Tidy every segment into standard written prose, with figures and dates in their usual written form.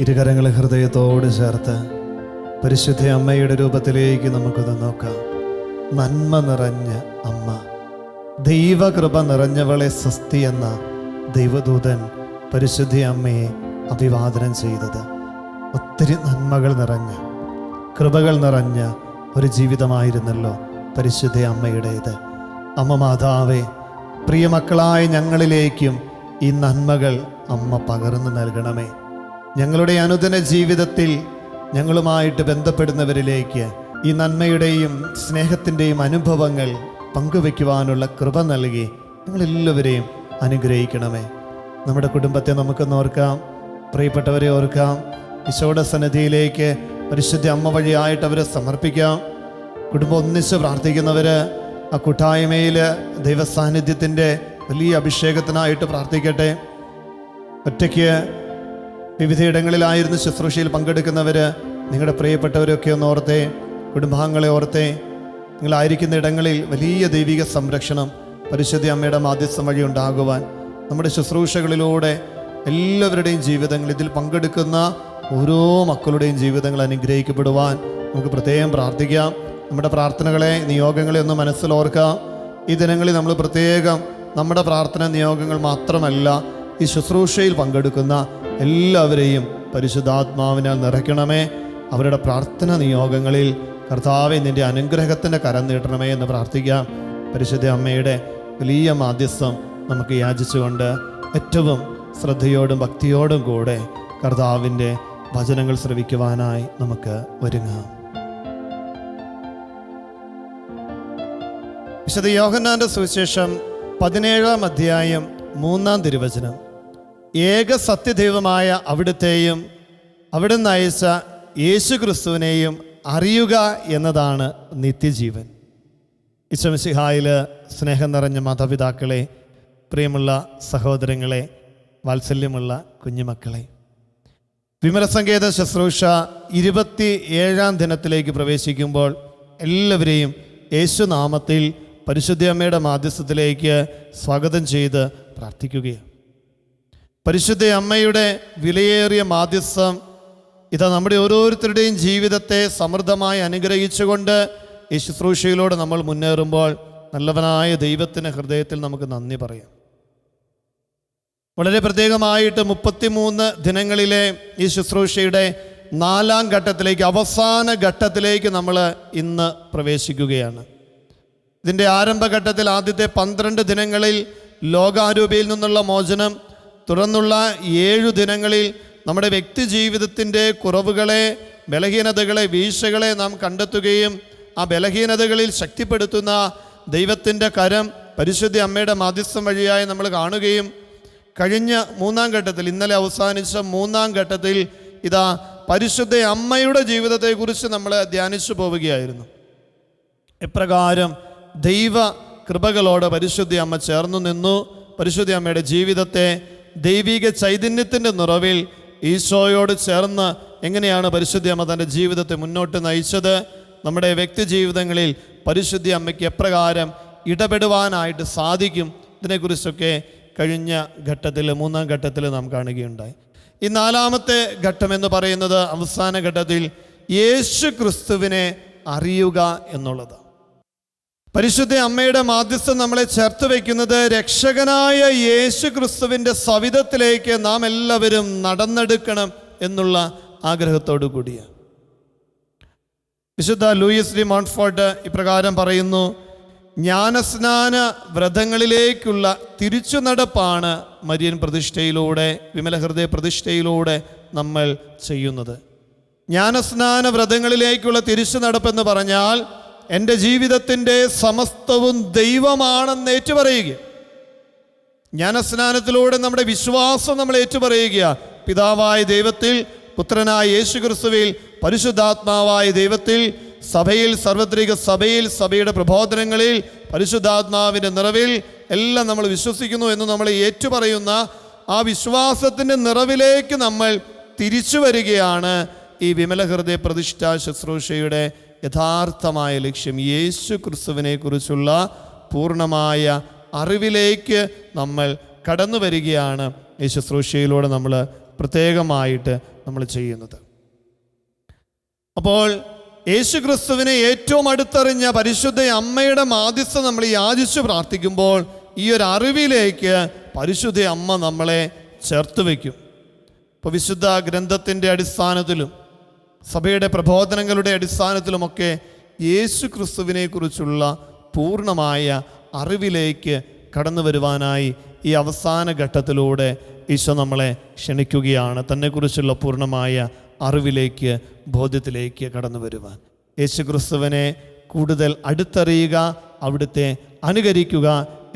ഇരുകരങ്ങളെ ഹൃദയത്തോട് ചേർത്ത് പരിശുദ്ധ അമ്മയുടെ രൂപത്തിലേക്ക് നമുക്കൊന്ന് നോക്കാം. നന്മ നിറഞ്ഞ അമ്മ, ദൈവകൃപ നിറഞ്ഞവളെ സ്വസ്തി എന്ന ദൈവദൂതൻ പരിശുദ്ധ അമ്മയെ അഭിവാദനം ചെയ്തത് ഒത്തിരി നന്മകൾ നിറഞ്ഞ, കൃപകൾ നിറഞ്ഞ ഒരു ജീവിതമായിരുന്നല്ലോ പരിശുദ്ധ അമ്മയുടേത്. അമ്മ മാതാവേ, പ്രിയമക്കളായ ഞങ്ങളിലേക്കും ഈ നന്മകൾ അമ്മ പകർന്നു നൽകണമേ. ഞങ്ങളുടെ അനുദിന ജീവിതത്തിൽ ഞങ്ങളുമായിട്ട് ബന്ധപ്പെടുന്നവരിലേക്ക് ഈ നന്മയുടെയും സ്നേഹത്തിൻ്റെയും അനുഭവങ്ങൾ പങ്കുവെക്കുവാനുള്ള കൃപ നൽകി ഞങ്ങളെല്ലാവരെയും അനുഗ്രഹിക്കണമേ. നമ്മുടെ കുടുംബത്തെ നമുക്കൊന്ന് ഓർക്കാം, പ്രിയപ്പെട്ടവരെ ഓർക്കാം. ഈശോയുടെ സന്നിധിയിലേക്ക് പരിശുദ്ധ അമ്മ വഴിയായിട്ട് അവരെ സമർപ്പിക്കാം. കുടുംബം ഒന്നിച്ച് പ്രാർത്ഥിക്കുന്നവർ ആ കൂട്ടായ്മയിൽ ദൈവസാന്നിധ്യത്തിൻ്റെ വലിയ അഭിഷേകത്തിനായിട്ട് പ്രാർത്ഥിക്കട്ടെ. ഒറ്റയ്ക്ക് വിവിധയിടങ്ങളിലായിരുന്നു ശുശ്രൂഷയിൽ പങ്കെടുക്കുന്നവർ, നിങ്ങളുടെ പ്രിയപ്പെട്ടവരൊക്കെ ഒന്ന് ഓർത്തേ, കുടുംബാംഗങ്ങളെ ഓർത്തേ. നിങ്ങളായിരിക്കുന്ന ഇടങ്ങളിൽ വലിയ ദൈവിക സംരക്ഷണം പരിശുദ്ധ അമ്മയുടെ മാധ്യസ്ഥം വഴി ഉണ്ടാകുവാൻ, നമ്മുടെ ശുശ്രൂഷകളിലൂടെ എല്ലാവരുടെയും ജീവിതങ്ങൾ, ഇതിൽ പങ്കെടുക്കുന്ന ഓരോ മക്കളുടെയും ജീവിതങ്ങൾ അനുഗ്രഹിക്കപ്പെടുവാൻ നമുക്ക് പ്രത്യേകം പ്രാർത്ഥിക്കാം. നമ്മുടെ പ്രാർത്ഥനകളെ, നിയോഗങ്ങളെ ഒന്ന് മനസ്സിലോർക്കാം. ഈ ദിനങ്ങളിൽ നമ്മൾ പ്രത്യേകം നമ്മുടെ പ്രാർത്ഥന നിയോഗങ്ങൾ മാത്രമല്ല, ഈ ശുശ്രൂഷയിൽ പങ്കെടുക്കുന്ന എല്ലാവരെയും പരിശുദ്ധാത്മാവിനാൽ നിറയ്ക്കണമേ. അവരുടെ പ്രാർത്ഥന നിയോഗങ്ങളിൽ കർത്താവേ നിൻ്റെ അനുഗ്രഹത്തിൻ്റെ കരം നീട്ടണമേ എന്ന് പ്രാർത്ഥിക്കാം. പരിശുദ്ധ അമ്മയുടെ വലിയ മാധ്യസ്ഥം നമുക്ക് യാചിച്ചുകൊണ്ട് ഏറ്റവും ശ്രദ്ധയോടും ഭക്തിയോടും കൂടെ കർത്താവിൻ്റെ വചനങ്ങൾ ശ്രവിക്കുവാനായി നമുക്ക് ഒരുങ്ങാം. വിശുദ്ധ യോഹന്നാന്റെ സുവിശേഷം 17-ാം അധ്യായം 3-ാം തിരുവചനം. ഏക സത്യദൈവമായ അവിടുത്തെയും അവിടുന്ന് അയച്ച യേശു ക്രിസ്തുവിനെയും അറിയുക എന്നതാണ് നിത്യജീവൻ. ഈശോ മിശിഹായിൽ സ്നേഹം നിറഞ്ഞ മാതാപിതാക്കളെ, പ്രിയമുള്ള സഹോദരങ്ങളെ, വാത്സല്യമുള്ള കുഞ്ഞുമക്കളെ, വിമലസങ്കേത ശുശ്രൂഷ 27-ാം ദിനത്തിലേക്ക് പ്രവേശിക്കുമ്പോൾ എല്ലാവരെയും യേശുനാമത്തിൽ പരിശുദ്ധ അമ്മയുടെ മാധ്യസ്ഥത്തിലേക്ക് സ്വാഗതം ചെയ്ത് പ്രാർത്ഥിക്കുകയാണ്. പരിശുദ്ധ അമ്മയുടെ വിലയേറിയ മാധ്യസ്ഥം ഇതാ നമ്മുടെ ഓരോരുത്തരുടെയും ജീവിതത്തെ സമൃദ്ധമായി അനുഗ്രഹിച്ചുകൊണ്ട് ഈ ശുശ്രൂഷയിലൂടെ നമ്മൾ മുന്നേറുമ്പോൾ നല്ലവനായ ദൈവത്തിന് ഹൃദയത്തിൽ നമുക്ക് നന്ദി പറയാം. വളരെ പ്രത്യേകമായിട്ട് 33 ദിനങ്ങളിലെ ഈ ശുശ്രൂഷയുടെ 4-ാം ഘട്ടത്തിലേക്ക്, അവസാന ഘട്ടത്തിലേക്ക് നമ്മൾ ഇന്ന് പ്രവേശിക്കുകയാണ്. ഇതിൻ്റെ ആരംഭഘട്ടത്തിൽ ആദ്യത്തെ 12 ദിനങ്ങളിൽ ലോകാരൂപിയിൽ നിന്നുള്ള മോചനം, തുടർന്നുള്ള 7 ദിനങ്ങളിൽ നമ്മുടെ വ്യക്തി ജീവിതത്തിൻ്റെ കുറവുകളെ, ബലഹീനതകളെ, വീഴ്ചകളെ നാം കണ്ടെത്തുകയും ആ ബലഹീനതകളിൽ ശക്തിപ്പെടുത്തുന്ന ദൈവത്തിൻ്റെ കരം പരിശുദ്ധ അമ്മയുടെ മാധ്യസ്ഥം വഴിയായി നമ്മൾ കാണുകയും കഴിഞ്ഞ 3-ാം ഘട്ടത്തിൽ, ഇന്നലെ അവസാനിച്ച 3-ാം ഘട്ടത്തിൽ ഇതാ പരിശുദ്ധ അമ്മയുടെ ജീവിതത്തെക്കുറിച്ച് നമ്മൾ ധ്യാനിച്ചു പോവുകയായിരുന്നു. എപ്രകാരം ദൈവ കൃപകളോട് പരിശുദ്ധ അമ്മ ചേർന്നു നിന്നു, പരിശുദ്ധ അമ്മയുടെ ജീവിതത്തെ ദൈവിക ചൈതന്യത്തിൻ്റെ നിറവിൽ ഈശോയോട് ചേർന്ന് എങ്ങനെയാണ് പരിശുദ്ധ അമ്മ തൻ്റെ ജീവിതത്തെ മുന്നോട്ട് നയിച്ചത്, നമ്മുടെ വ്യക്തി ജീവിതങ്ങളിൽ പരിശുദ്ധ അമ്മയ്ക്ക് എപ്രകാരം ഇടപെടുവാനായിട്ട് സാധിക്കും, ഇതിനെക്കുറിച്ചൊക്കെ കഴിഞ്ഞ ഘട്ടത്തിൽ, 3-ാം ഘട്ടത്തിൽ നാം കാണുകയുണ്ടായി. ഈ 4-ാമത്തെ ഘട്ടം എന്ന് പറയുന്നത് അവസാന ഘട്ടത്തിൽ യേശു ക്രിസ്തുവിനെ അറിയുക എന്നുള്ളത്. പരിശുദ്ധ അമ്മയുടെ മാധ്യസ്ഥം നമ്മളെ ചേർത്ത് വയ്ക്കുന്നത് രക്ഷകനായ യേശു ക്രിസ്തുവിൻ്റെ സവിധത്തിലേക്ക് നാം എല്ലാവരും നടന്നെടുക്കണം എന്നുള്ള ആഗ്രഹത്തോടു കൂടിയാണ്. വിശുദ്ധ ലൂയിസ് ഡി മോൺഫോർട്ട് ഇപ്രകാരം പറയുന്നു: ജ്ഞാനസ്നാന വ്രതങ്ങളിലേക്കുള്ള തിരിച്ചു നടപ്പാണ് മരിയൻ പ്രതിഷ്ഠയിലൂടെ, വിമല ഹൃദയ പ്രതിഷ്ഠയിലൂടെ നമ്മൾ ചെയ്യുന്നത്. ജ്ഞാനസ്നാന വ്രതങ്ങളിലേക്കുള്ള തിരിച്ചു നടപ്പെന്ന് പറഞ്ഞാൽ എൻ്റെ ജീവിതത്തിൻ്റെ സമസ്തവും ദൈവമാണെന്ന് ഏറ്റുപറയുക. ജ്ഞാനസ്നാനത്തിലൂടെ നമ്മുടെ വിശ്വാസം നമ്മൾ ഏറ്റുപറയുക. പിതാവായ ദൈവത്തിൽ, പുത്രനായ യേശു ക്രിസ്തുവിൽ, പരിശുദ്ധാത്മാവായ ദൈവത്തിൽ, സഭയിൽ, സാർവത്രിക സഭയിൽ, സഭയുടെ പ്രബോധനങ്ങളിൽ, പരിശുദ്ധാത്മാവിൻ്റെ നിറവിൽ എല്ലാം നമ്മൾ വിശ്വസിക്കുന്നു എന്ന് നമ്മൾ ഏറ്റുപറയുന്ന ആ വിശ്വാസത്തിൻ്റെ നിറവിലേക്ക് നമ്മൾ തിരിച്ചു വരികയാണ് ഈ വിമല ഹൃദയ പ്രതിഷ്ഠാ ശുശ്രൂഷയുടെ യഥാർത്ഥമായ ലക്ഷ്യം. യേശു ക്രിസ്തുവിനെ കുറിച്ചുള്ള പൂർണ്ണമായ അറിവിലേക്ക് നമ്മൾ കടന്നു വരികയാണ് ഈ ശുശ്രൂഷയിലൂടെ നമ്മൾ പ്രത്യേകമായിട്ട് നമ്മൾ ചെയ്യുന്നത്. അപ്പോൾ യേശു ക്രിസ്തുവിനെ ഏറ്റവും അടുത്തറിഞ്ഞ പരിശുദ്ധ അമ്മയുടെ മാധ്യസ്ഥം നമ്മൾ യാചിച്ചു പ്രാർത്ഥിക്കുമ്പോൾ ഈ ഒരു അറിവിലേക്ക് പരിശുദ്ധ അമ്മ നമ്മളെ ചേർത്ത് വയ്ക്കും. ഇപ്പോൾ വിശുദ്ധ ഗ്രന്ഥത്തിൻ്റെ അടിസ്ഥാനത്തിലും സഭയുടെ പ്രബോധനങ്ങളുടെ അടിസ്ഥാനത്തിലുമൊക്കെ യേശു ക്രിസ്തുവിനെ കുറിച്ചുള്ള പൂർണ്ണമായ അറിവിലേക്ക് കടന്നു വരുവാനായി ഈ അവസാന ഘട്ടത്തിലൂടെ ഈശോ നമ്മളെ ക്ഷണിക്കുകയാണ്. തന്നെക്കുറിച്ചുള്ള പൂർണ്ണമായ അറിവിലേക്ക്, ബോധ്യത്തിലേക്ക് കടന്നു വരുവാൻ. യേശു ക്രിസ്തുവിനെ കൂടുതൽ അടുത്തറിയുക, അവിടുത്തെ അനുകരിക്കുക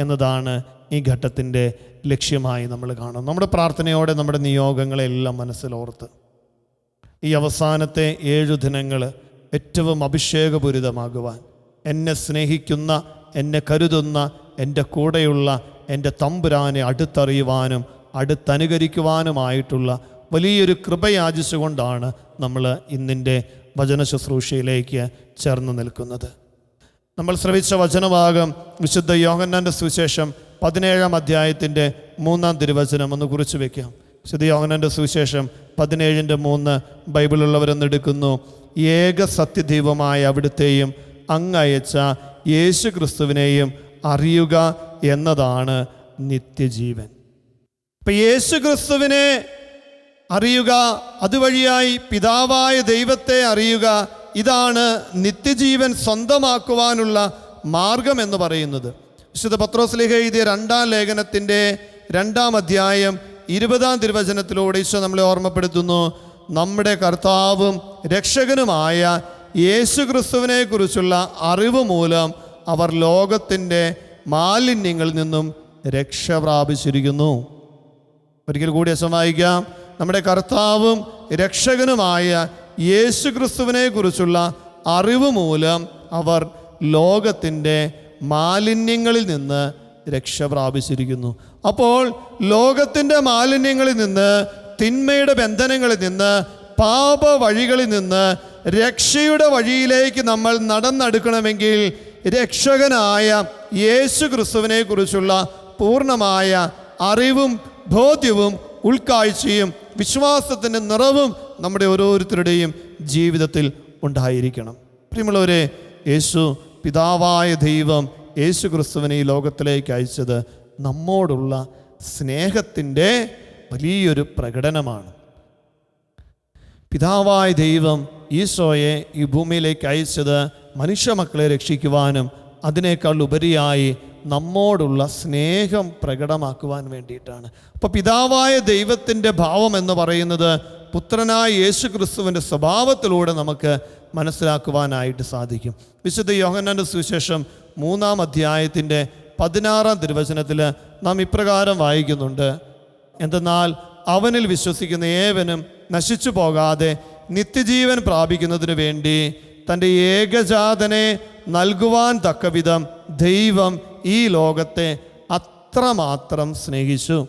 എന്നതാണ് ഈ ഘട്ടത്തിൻ്റെ ലക്ഷ്യമായി നമ്മൾ കാണും. നമ്മുടെ പ്രാർത്ഥനയോടെ നമ്മുടെ നിയോഗങ്ങളെല്ലാം മനസ്സിലോർത്ത് ഈ അവസാനത്തെ 7 ദിനങ്ങൾ ഏറ്റവും അഭിഷേകപൂരിതമാകുവാൻ, എന്നെ സ്നേഹിക്കുന്ന, എന്നെ കരുതുന്ന, എൻ്റെ കൂടെയുള്ള എൻ്റെ തമ്പുരാനെ അടുത്തറിയുവാനും അടുത്തനുകരിക്കുവാനുമായിട്ടുള്ള വലിയൊരു കൃപ യാചിച്ചുകൊണ്ടാണ് നമ്മൾ ഇന്നിൻ്റെ വചന ശുശ്രൂഷയിലേക്ക് ചേർന്ന് നിൽക്കുന്നത്. നമ്മൾ ശ്രവിച്ച വചനഭാഗം വിശുദ്ധ യോഹന്നാൻ്റെ സുവിശേഷം 17-ാം അധ്യായത്തിൻ്റെ 3-ാം തിരുവചനം ഒന്ന് കുറിച്ച് വയ്ക്കാം. വിശുദ്ധ യോഹന്നാൻ്റെ സുവിശേഷം 17:3 ബൈബിളുള്ളവരെന്നെടുക്കുന്നു: ഏക സത്യദൈവമായ അവിടുത്തെയും അങ്ങയച്ച യേശു ക്രിസ്തുവിനെയും അറിയുക എന്നതാണ് നിത്യജീവൻ. ഇപ്പം യേശു ക്രിസ്തുവിനെ അറിയുക, അതുവഴിയായി പിതാവായ ദൈവത്തെ അറിയുക, ഇതാണ് നിത്യജീവൻ സ്വന്തമാക്കുവാനുള്ള മാർഗം എന്ന് പറയുന്നത്. വിശുദ്ധ പത്രോസ്ലീഹ എഴുതിയ 2-ാം ലേഖനത്തിൻ്റെ 2-ാം അധ്യായം 20-ാം തിരുവചനത്തിലൂടെ ഈശോ നമ്മളെ ഓർമ്മപ്പെടുത്തുന്നു: നമ്മുടെ കർത്താവും രക്ഷകനുമായ യേശു ക്രിസ്തുവിനെ കുറിച്ചുള്ള അറിവ് മൂലം അവർ ലോകത്തിൻ്റെ മാലിന്യങ്ങളിൽ നിന്നും രക്ഷ പ്രാപിച്ചിരിക്കുന്നു. ഒരിക്കൽ കൂടി വായിക്കാം: നമ്മുടെ കർത്താവും രക്ഷകനുമായ യേശു ക്രിസ്തുവിനെ കുറിച്ചുള്ള അറിവ് മൂലം അവർ ലോകത്തിൻ്റെ മാലിന്യങ്ങളിൽ നിന്ന് രക്ഷ പ്രാപിച്ചിരിക്കുന്നു. അപ്പോൾ ലോകത്തിൻ്റെ മാലിന്യങ്ങളിൽ നിന്ന്, തിന്മയുടെ ബന്ധനങ്ങളിൽ നിന്ന്, പാപ വഴികളിൽ നിന്ന് രക്ഷയുടെ വഴിയിലേക്ക് നമ്മൾ നടന്നെടുക്കണമെങ്കിൽ രക്ഷകനായ യേശു ക്രിസ്തുവിനെ കുറിച്ചുള്ള പൂർണ്ണമായ അറിവും ബോധ്യവും ഉൾക്കാഴ്ചയും വിശ്വാസത്തിൻ്റെ നിറവും നമ്മുടെ ഓരോരുത്തരുടെയും ജീവിതത്തിൽ ഉണ്ടായിരിക്കണം. പ്രിയമുള്ളവരെ, യേശു പിതാവായ ദൈവം യേശു ക്രിസ്തുവിനെ ഈ ലോകത്തിലേക്ക് അയച്ചത് നമ്മോടുള്ള സ്നേഹത്തിൻ്റെ വലിയൊരു പ്രകടനമാണ്. പിതാവായ ദൈവം ഈശോയെ ഈ ഭൂമിയിലേക്ക് അയച്ചത് മനുഷ്യ മക്കളെ രക്ഷിക്കുവാനും അതിനേക്കാൾ ഉപരിയായി നമ്മോടുള്ള സ്നേഹം പ്രകടമാക്കുവാൻ വേണ്ടിയിട്ടാണ്. അപ്പോൾ പിതാവായ ദൈവത്തിൻ്റെ ഭാവം എന്ന് പറയുന്നത് പുത്രനായ യേശു ക്രിസ്തുവിൻ്റെ സ്വഭാവത്തിലൂടെ നമുക്ക് മനസ്സിലാക്കുവാനായിട്ട് സാധിക്കും. വിശുദ്ധ യോഹന്നാൻ്റെ സുവിശേഷം 3-ാം അധ്യായത്തിൻ്റെ 16-ാം തിരുവചനത്തിൽ നാം ഇപ്രകാരം വായിക്കുന്നുണ്ട്: എന്തെന്നാൽ അവനിൽ വിശ്വസിക്കുന്ന ഏവനും നശിച്ചു പോകാതെ നിത്യജീവൻ പ്രാപിക്കുന്നതിന് വേണ്ടി തൻ്റെ ഏകജാതനെ നൽകുവാൻ തക്കവിധം ദൈവം ഈ ലോകത്തെ അത്രമാത്രം സ്നേഹിച്ചു.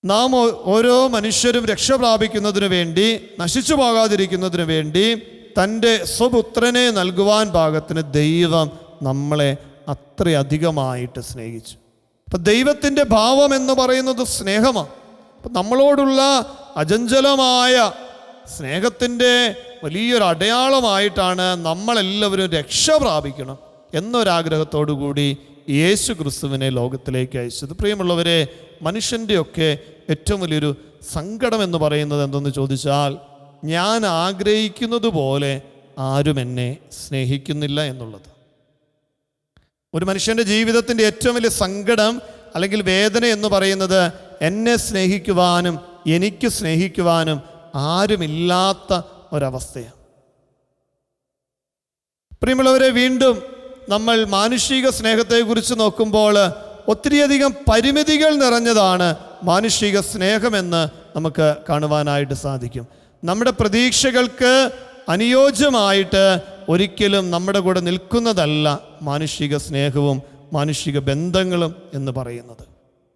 നാം ഓരോ മനുഷ്യരും രക്ഷ പ്രാപിക്കുന്നതിന് വേണ്ടി, നശിച്ചു പോകാതിരിക്കുന്നതിന് വേണ്ടി തൻ്റെ സ്വപുത്രനെ നൽകുവാൻ പാകത്തിന് ദൈവം നമ്മളെ അത്രയധികമായിട്ട് സ്നേഹിച്ചു. അപ്പം ദൈവത്തിൻ്റെ ഭാവം എന്ന് പറയുന്നത് സ്നേഹമാണ്. അപ്പം നമ്മളോടുള്ള അചഞ്ചലമായ സ്നേഹത്തിൻ്റെ വലിയൊരു അടയാളമായിട്ടാണ് നമ്മളെല്ലാവരും രക്ഷ പ്രാപിക്കണം എന്നൊരാഗ്രഹത്തോടു കൂടി യേശു ക്രിസ്തുവിനെ ലോകത്തിലേക്ക് അയച്ചത്. പ്രിയമുള്ളവരെ, മനുഷ്യൻ്റെയൊക്കെ ഏറ്റവും വലിയൊരു സങ്കടം എന്ന് പറയുന്നത് എന്തെന്ന് ചോദിച്ചാൽ, ഞാൻ ആഗ്രഹിക്കുന്നത് പോലെ ആരും എന്നെ സ്നേഹിക്കുന്നില്ല എന്നുള്ളത്. ഒരു മനുഷ്യൻ്റെ ജീവിതത്തിൻ്റെ ഏറ്റവും വലിയ സങ്കടം അല്ലെങ്കിൽ വേദന എന്ന് പറയുന്നത് എന്നെ സ്നേഹിക്കുവാനും എനിക്ക് സ്നേഹിക്കുവാനും ആരുമില്ലാത്ത ഒരവസ്ഥയാണ്. പ്രിയമുള്ളവരെ, വീണ്ടും നമ്മൾ മാനുഷിക സ്നേഹത്തെക്കുറിച്ച് നോക്കുമ്പോൾ ഒത്തിരിയധികം പരിമിതികൾ നിറഞ്ഞതാണ് മാനുഷിക സ്നേഹമെന്ന് നമുക്ക് കാണുവാനായിട്ട് സാധിക്കും. നമ്മുടെ പ്രതീക്ഷകൾക്ക് അനുയോജ്യമായിട്ട് ഒരിക്കലും നമ്മുടെ കൂടെ നിൽക്കുന്നതല്ല മാനുഷിക സ്നേഹവും മാനുഷിക ബന്ധങ്ങളും എന്ന് പറയുന്നത്.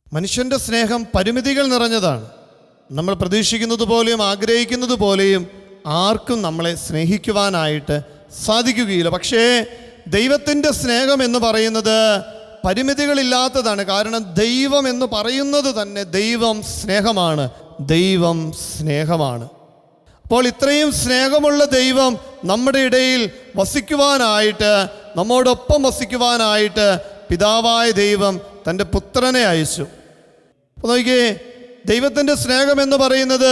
മനുഷ്യൻ്റെ സ്നേഹം പരിമിതികൾ നിറഞ്ഞതാണ്. നമ്മൾ പ്രതീക്ഷിക്കുന്നത് പോലെയും ആഗ്രഹിക്കുന്നത് പോലെയും ആർക്കും നമ്മളെ സ്നേഹിക്കുവാനായിട്ട് സാധിക്കുകയില്ല. പക്ഷേ ദൈവത്തിൻ്റെ സ്നേഹം എന്ന് പറയുന്നത് പരിമിതികളില്ലാത്തതാണ്. കാരണം ദൈവം എന്ന് പറയുന്നത് തന്നെ ദൈവം സ്നേഹമാണ്. ദൈവം സ്നേഹമാണ്. അപ്പോൾ ഇത്രയും സ്നേഹമുള്ള ദൈവം നമ്മുടെ ഇടയിൽ വസിക്കുവാനായിട്ട്, നമ്മോടൊപ്പം വസിക്കുവാനായിട്ട് പിതാവായ ദൈവം തൻ്റെ പുത്രനെ അയച്ചു. അപ്പോൾ നോക്കിയേ, ദൈവത്തിൻ്റെ സ്നേഹം എന്ന് പറയുന്നത്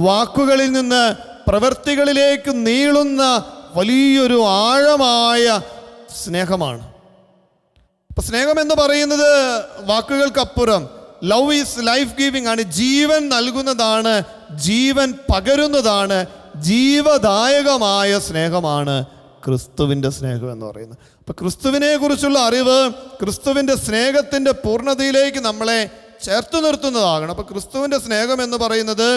വാക്കുകളിൽ നിന്ന് പ്രവൃത്തികളിലേക്ക് നീളുന്ന വലിയൊരു ആഴമായ സ്നേഹമാണ്. അപ്പം സ്നേഹം എന്ന് പറയുന്നത് വാക്കുകൾക്കപ്പുറം ലവ് ഈസ് ലൈഫ് ഗിവിംഗ് ആണ്. ജീവൻ നൽകുന്നതാണ്, ജീവൻ പകരുന്നതാണ്, ജീവദായകമായ സ്നേഹമാണ് ക്രിസ്തുവിൻ്റെ സ്നേഹം എന്ന് പറയുന്നത്. അപ്പം ക്രിസ്തുവിനെ കുറിച്ചുള്ള അറിവ് ക്രിസ്തുവിൻ്റെ സ്നേഹത്തിൻ്റെ പൂർണ്ണതയിലേക്ക് നമ്മളെ ചേർത്ത് നിർത്തുന്നതാകണം. അപ്പം ക്രിസ്തുവിൻ്റെ സ്നേഹം എന്ന് പറയുന്നത്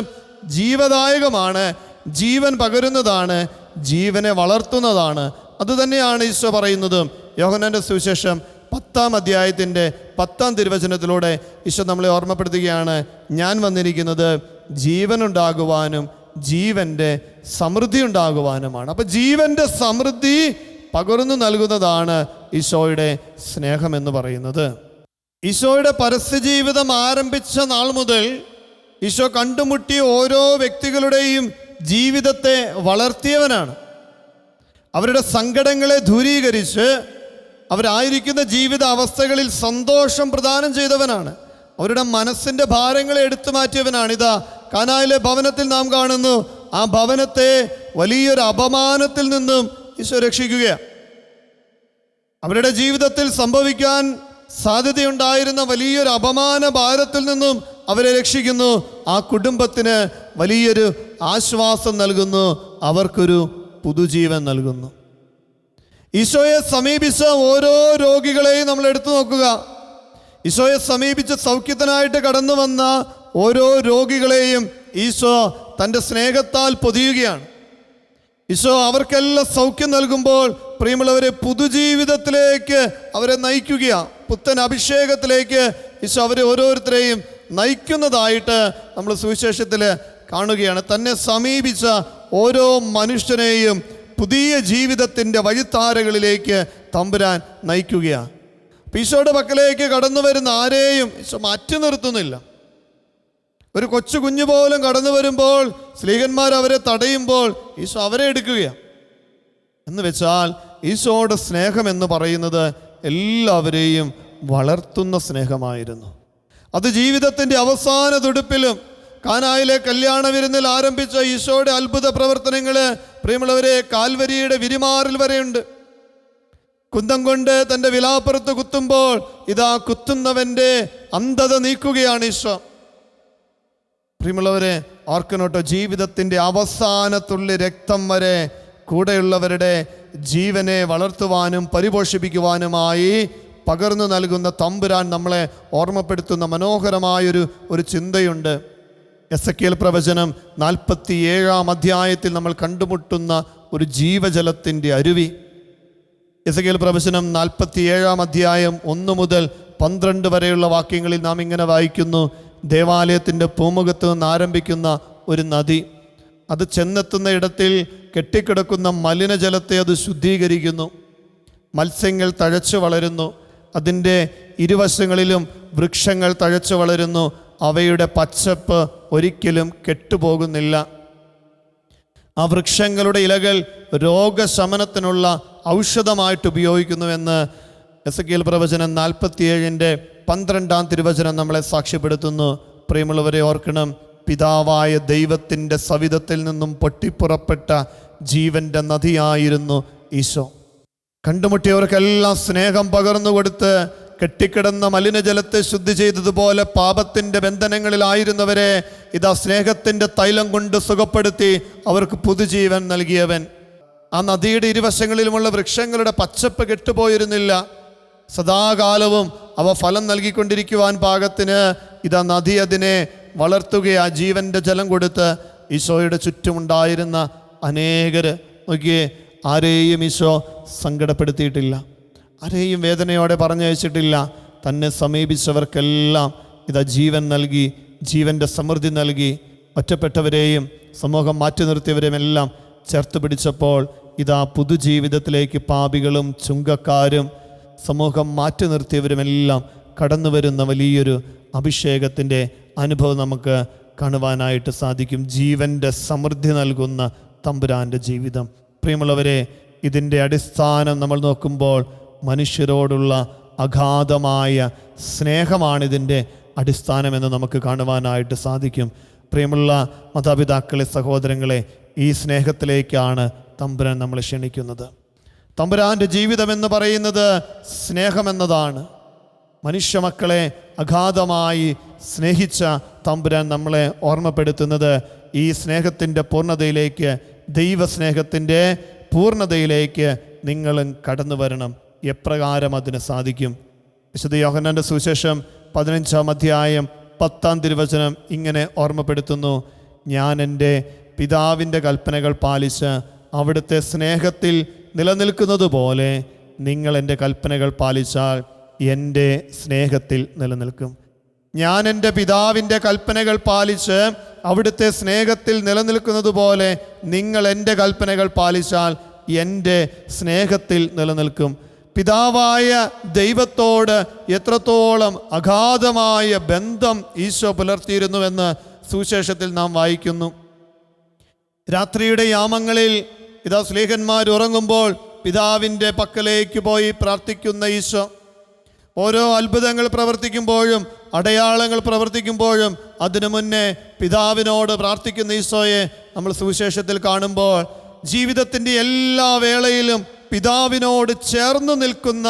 ജീവദായകമാണ്, ജീവൻ പകരുന്നതാണ്, ജീവനെ വളർത്തുന്നതാണ്. അതുതന്നെയാണ് ഈശോ പറയുന്നത്. യോഹന്നാൻ്റെ സുവിശേഷം 10-ാം അധ്യായത്തിൻ്റെ 10-ാം തിരുവചനത്തിലൂടെ ഈശോ നമ്മളെ ഓർമ്മപ്പെടുത്തുകയാണ്, ഞാൻ വന്നിരിക്കുന്നത് ജീവനുണ്ടാകുവാനും ജീവൻ്റെ സമൃദ്ധി ഉണ്ടാകുവാനുമാണ്. അപ്പം ജീവൻ്റെ സമൃദ്ധി പകർന്നു നൽകുന്നതാണ് ഈശോയുടെ സ്നേഹം എന്ന് പറയുന്നത്. ഈശോയുടെ പരസ്യജീവിതം ആരംഭിച്ച നാൾ മുതൽ ഈശോ കണ്ടുമുട്ടിയ ഓരോ വ്യക്തികളുടെയും ജീവിതത്തെ വളർത്തിയവനാണ്. അവരുടെ സങ്കടങ്ങളെ ദൂരീകരിച്ച് അവരായിരിക്കുന്ന ജീവിത അവസ്ഥകളിൽ സന്തോഷം പ്രദാനം ചെയ്തവനാണ്. അവരുടെ മനസ്സിൻ്റെ ഭാരങ്ങളെ എടുത്തു മാറ്റിയവനാണ്. ഇതാ കാനായിലെ ഭവനത്തിൽ നാം കാണുന്നു, ആ ഭവനത്തെ വലിയൊരു അപമാനത്തിൽ നിന്നും ഈശോ രക്ഷിക്കുകയാണ്. അവരുടെ ജീവിതത്തിൽ സംഭവിക്കാൻ സാധ്യതയുണ്ടായിരുന്ന വലിയൊരു അപമാന ഭാരത്തിൽ നിന്നും അവരെ രക്ഷിക്കുന്നു. ആ കുടുംബത്തിന് വലിയൊരു ആശ്വാസം നൽകുന്നു, അവർക്കൊരു പുതുജീവൻ നൽകുന്നു. ഈശോയെ സമീപിച്ച ഓരോ രോഗികളെയും നമ്മൾ എടുത്തു നോക്കുക. ഈശോയെ സമീപിച്ച് സൗഖ്യത്തിനായിട്ട് കടന്നു വന്ന ഓരോ രോഗികളെയും ഈശോ തൻ്റെ സ്നേഹത്താൽ പൊതിയുകയാണ്. ഈശോ അവർക്കെല്ലാം സൗഖ്യം നൽകുമ്പോൾ പ്രിയമുള്ളവരെ പുതുജീവിതത്തിലേക്ക് അവരെ നയിക്കുകയാണ്. പുത്തൻ അഭിഷേകത്തിലേക്ക് ഈശോ അവരെ ഓരോരുത്തരെയും നയിക്കുന്നതായിട്ട് നമ്മൾ സുവിശേഷത്തിൽ കാണുകയാണ്. തന്നെ സമീപിച്ച ഓരോ മനുഷ്യനെയും പുതിയ ജീവിതത്തിൻ്റെ വഴിത്താരകളിലേക്ക് തമ്പുരാൻ നയിക്കുകയാണ്. ഈശോയുടെ പക്കലേക്ക് കടന്നു വരുന്ന ആരെയും ഈശോ മാറ്റി നിർത്തുന്നില്ല. ഒരു കൊച്ചു കുഞ്ഞു പോലും കടന്നു വരുമ്പോൾ സ്ലീഹന്മാർ അവരെ തടയുമ്പോൾ ഈശോ അവരെ എടുക്കുകയാണ്. എന്ന് വെച്ചാൽ ഈശോയുടെ സ്നേഹം എന്ന് പറയുന്നത് എല്ലാവരെയും വളർത്തുന്ന സ്നേഹമായിരുന്നു. അത് ജീവിതത്തിൻ്റെ അവസാന തുടിപ്പിലും കാനായിലെ കല്യാണ വിരുന്നിൽ ആരംഭിച്ച ഈശോയുടെ അത്ഭുത പ്രവർത്തനങ്ങൾ പ്രിയമുള്ളവരെ കാൽവരിയുടെ വിരിമാറിൽ വരെയുണ്ട്. കുന്തം കൊണ്ട് തൻ്റെ വിലാപ്പുറത്ത് കുത്തുമ്പോൾ ഇതാ കുത്തുന്നവൻ്റെ അന്ധത നീക്കുകയാണ് ഈശോ. പ്രിയമുള്ളവരെ ഓർക്കണോട്ടോ, ജീവിതത്തിൻ്റെ അവസാനത്തുള്ളി രക്തം വരെ കൂടെയുള്ളവരുടെ ജീവനെ വളർത്തുവാനും പരിപോഷിപ്പിക്കുവാനുമായി പകർന്നു നൽകുന്ന തമ്പുരാൻ നമ്മളെ ഓർമ്മപ്പെടുത്തുന്ന മനോഹരമായൊരു ചിന്തയുണ്ട്. എസെക്കിയേൽ പ്രവചനം 47-ാം അധ്യായത്തിൽ നമ്മൾ കണ്ടുമുട്ടുന്ന ഒരു ജീവജലത്തിൻ്റെ അരുവി. എസെക്കിയേൽ പ്രവചനം 47-ാം അധ്യായം 1 മുതൽ 12 വരെയുള്ള വാക്യങ്ങളിൽ നാം ഇങ്ങനെ വായിക്കുന്നു. ദേവാലയത്തിൻ്റെ പൂമുഖത്ത് നിന്ന് ആരംഭിക്കുന്ന ഒരു നദി, അത് ചെന്നെത്തുന്ന ഇടത്തിൽ കെട്ടിക്കിടക്കുന്ന മലിനജലത്തെ അത് ശുദ്ധീകരിക്കുന്നു. മത്സ്യങ്ങൾ തഴച്ചു വളരുന്നു. അതിൻ്റെ ഇരുവശങ്ങളിലും വൃക്ഷങ്ങൾ തഴച്ചു വളരുന്നു. അവയുടെ പച്ചപ്പ് ഒരിക്കലും കെട്ടുപോകുന്നില്ല. ആ വൃക്ഷങ്ങളുടെ ഇലകൾ രോഗശമനത്തിനുള്ള ഔഷധമായിട്ട് ഉപയോഗിക്കുന്നുവെന്ന് എസെക്കിയേൽ പ്രവചനം 47:12 തിരുവചനം നമ്മളെ സാക്ഷ്യപ്പെടുത്തുന്നു. പ്രിയമുള്ളവരെ, ഓർക്കണം, പിതാവായ ദൈവത്തിൻ്റെ സവിധത്തിൽ നിന്നും പൊട്ടിപ്പുറപ്പെട്ട ജീവൻ്റെ നദിയായിരുന്നു ഈശോ. കണ്ടുമുട്ടിയവർക്കെല്ലാം സ്നേഹം പകർന്നു കൊടുത്ത് കെട്ടിക്കിടന്ന മലിനജലത്തെ ശുദ്ധി ചെയ്തതുപോലെ പാപത്തിൻ്റെ ബന്ധനങ്ങളിലായിരുന്നവരെ ഇതാ സ്നേഹത്തിൻ്റെ തൈലം കൊണ്ട് സുഖപ്പെടുത്തി അവർക്ക് പുതുജീവൻ നൽകിയവൻ. ആ നദിയുടെ ഇരുവശങ്ങളിലുമുള്ള വൃക്ഷങ്ങളുടെ പച്ചപ്പ് കെട്ടുപോയിരുന്നില്ല. സദാകാലവും അവ ഫലം നൽകിക്കൊണ്ടിരിക്കുവാൻ പാകത്തിന് ഇതാ നദി അതിനെ വളർത്തുകയാ, ജീവൻ്റെ ജലം കൊടുത്ത്. ഈശോയുടെ ചുറ്റുമുണ്ടായിരുന്ന അനേകർ നോക്കിയേ, ആരെയും ഈശോ സങ്കടപ്പെടുത്തിയിട്ടില്ല, ആരെയും വേദനയോടെ പറഞ്ഞയച്ചിട്ടില്ല. തന്നെ സമീപിച്ചവർക്കെല്ലാം ഇതാ ജീവൻ നൽകി, ജീവൻ്റെ സമൃദ്ധി നൽകി. ഒറ്റപ്പെട്ടവരെയും സമൂഹം മാറ്റി നിർത്തിയവരെയും എല്ലാം ചേർത്ത് പിടിച്ചപ്പോൾ ഇതാ പുതുജീവിതത്തിലേക്ക് പാപികളും ചുങ്കക്കാരും സമൂഹം മാറ്റി നിർത്തിയവരുമെല്ലാം കടന്നു വരുന്ന വലിയൊരു അഭിഷേകത്തിൻ്റെ അനുഭവം നമുക്ക് കാണുവാനായിട്ട് സാധിക്കും. ജീവൻ്റെ സമൃദ്ധി നൽകുന്ന തമ്പുരാൻ്റെ ജീവിതം. പ്രിയമുള്ളവരെ, ഇതിൻ്റെ അടിസ്ഥാനം നമ്മൾ നോക്കുമ്പോൾ മനുഷ്യരോടുള്ള അഗാധമായ സ്നേഹമാണിതിൻ്റെ അടിസ്ഥാനമെന്ന് നമുക്ക് കാണുവാനായിട്ട് സാധിക്കും. പ്രിയമുള്ള മാതാപിതാക്കളെ, സഹോദരങ്ങളെ, ഈ സ്നേഹത്തിലേക്കാണ് തമ്പുരാൻ നമ്മളെ ക്ഷണിക്കുന്നത്. തമ്പുരാൻ്റെ ജീവിതമെന്ന് പറയുന്നത് സ്നേഹമെന്നതാണ്. മനുഷ്യ മക്കളെ അഗാധമായി സ്നേഹിച്ച തമ്പുരാൻ നമ്മളെ ഓർമ്മപ്പെടുത്തുന്നത് ഈ സ്നേഹത്തിൻ്റെ പൂർണ്ണതയിലേക്ക്, ദൈവസ്നേഹത്തിൻ്റെ പൂർണ്ണതയിലേക്ക് നിങ്ങളും കടന്നു വരണം. എപ്രകാരം അതിന് സാധിക്കും? വിശുദ്ധ യോഹന്നാൻ്റെ സുവിശേഷം 15-10 തിരുവചനം ഇങ്ങനെ ഓർമ്മപ്പെടുത്തുന്നു: ഞാൻ എൻ്റെ പിതാവിൻ്റെ കൽപ്പനകൾ പാലിച്ച് അവിടുത്തെ സ്നേഹത്തിൽ നിലനിൽക്കുന്നത് പോലെ നിങ്ങൾ എൻ്റെ കൽപ്പനകൾ പാലിച്ചാൽ എൻ്റെ സ്നേഹത്തിൽ നിലനിൽക്കും. ഞാൻ എൻ്റെ പിതാവിൻ്റെ കൽപ്പനകൾ പാലിച്ച് അവിടുത്തെ സ്നേഹത്തിൽ നിലനിൽക്കുന്നത് പോലെ നിങ്ങൾ എൻ്റെ കൽപ്പനകൾ പാലിച്ചാൽ എൻ്റെ സ്നേഹത്തിൽ നിലനിൽക്കും. പിതാവായ ദൈവത്തോട് എത്രത്തോളം അഗാധമായ ബന്ധം ഈശോ പുലർത്തിയിരുന്നുവെന്ന് സുവിശേഷത്തിൽ നാം വായിക്കുന്നു. രാത്രിയുടെ യാമങ്ങളിൽ ഇതാ സ്ലീഹന്മാർ ഉറങ്ങുമ്പോൾ പിതാവിൻ്റെ പക്കലേക്ക് പോയി പ്രാർത്ഥിക്കുന്ന ഈശോ, ഓരോ അത്ഭുതങ്ങൾ പ്രവർത്തിക്കുമ്പോഴും അടയാളങ്ങൾ പ്രവർത്തിക്കുമ്പോഴും അതിനു മുന്നേ പിതാവിനോട് പ്രാർത്ഥിക്കുന്ന ഈശോയെ നമ്മൾ സുവിശേഷത്തിൽ കാണുമ്പോൾ ജീവിതത്തിൻ്റെ എല്ലാ വേളയിലും പിതാവിനോട് ചേർന്ന് നിൽക്കുന്ന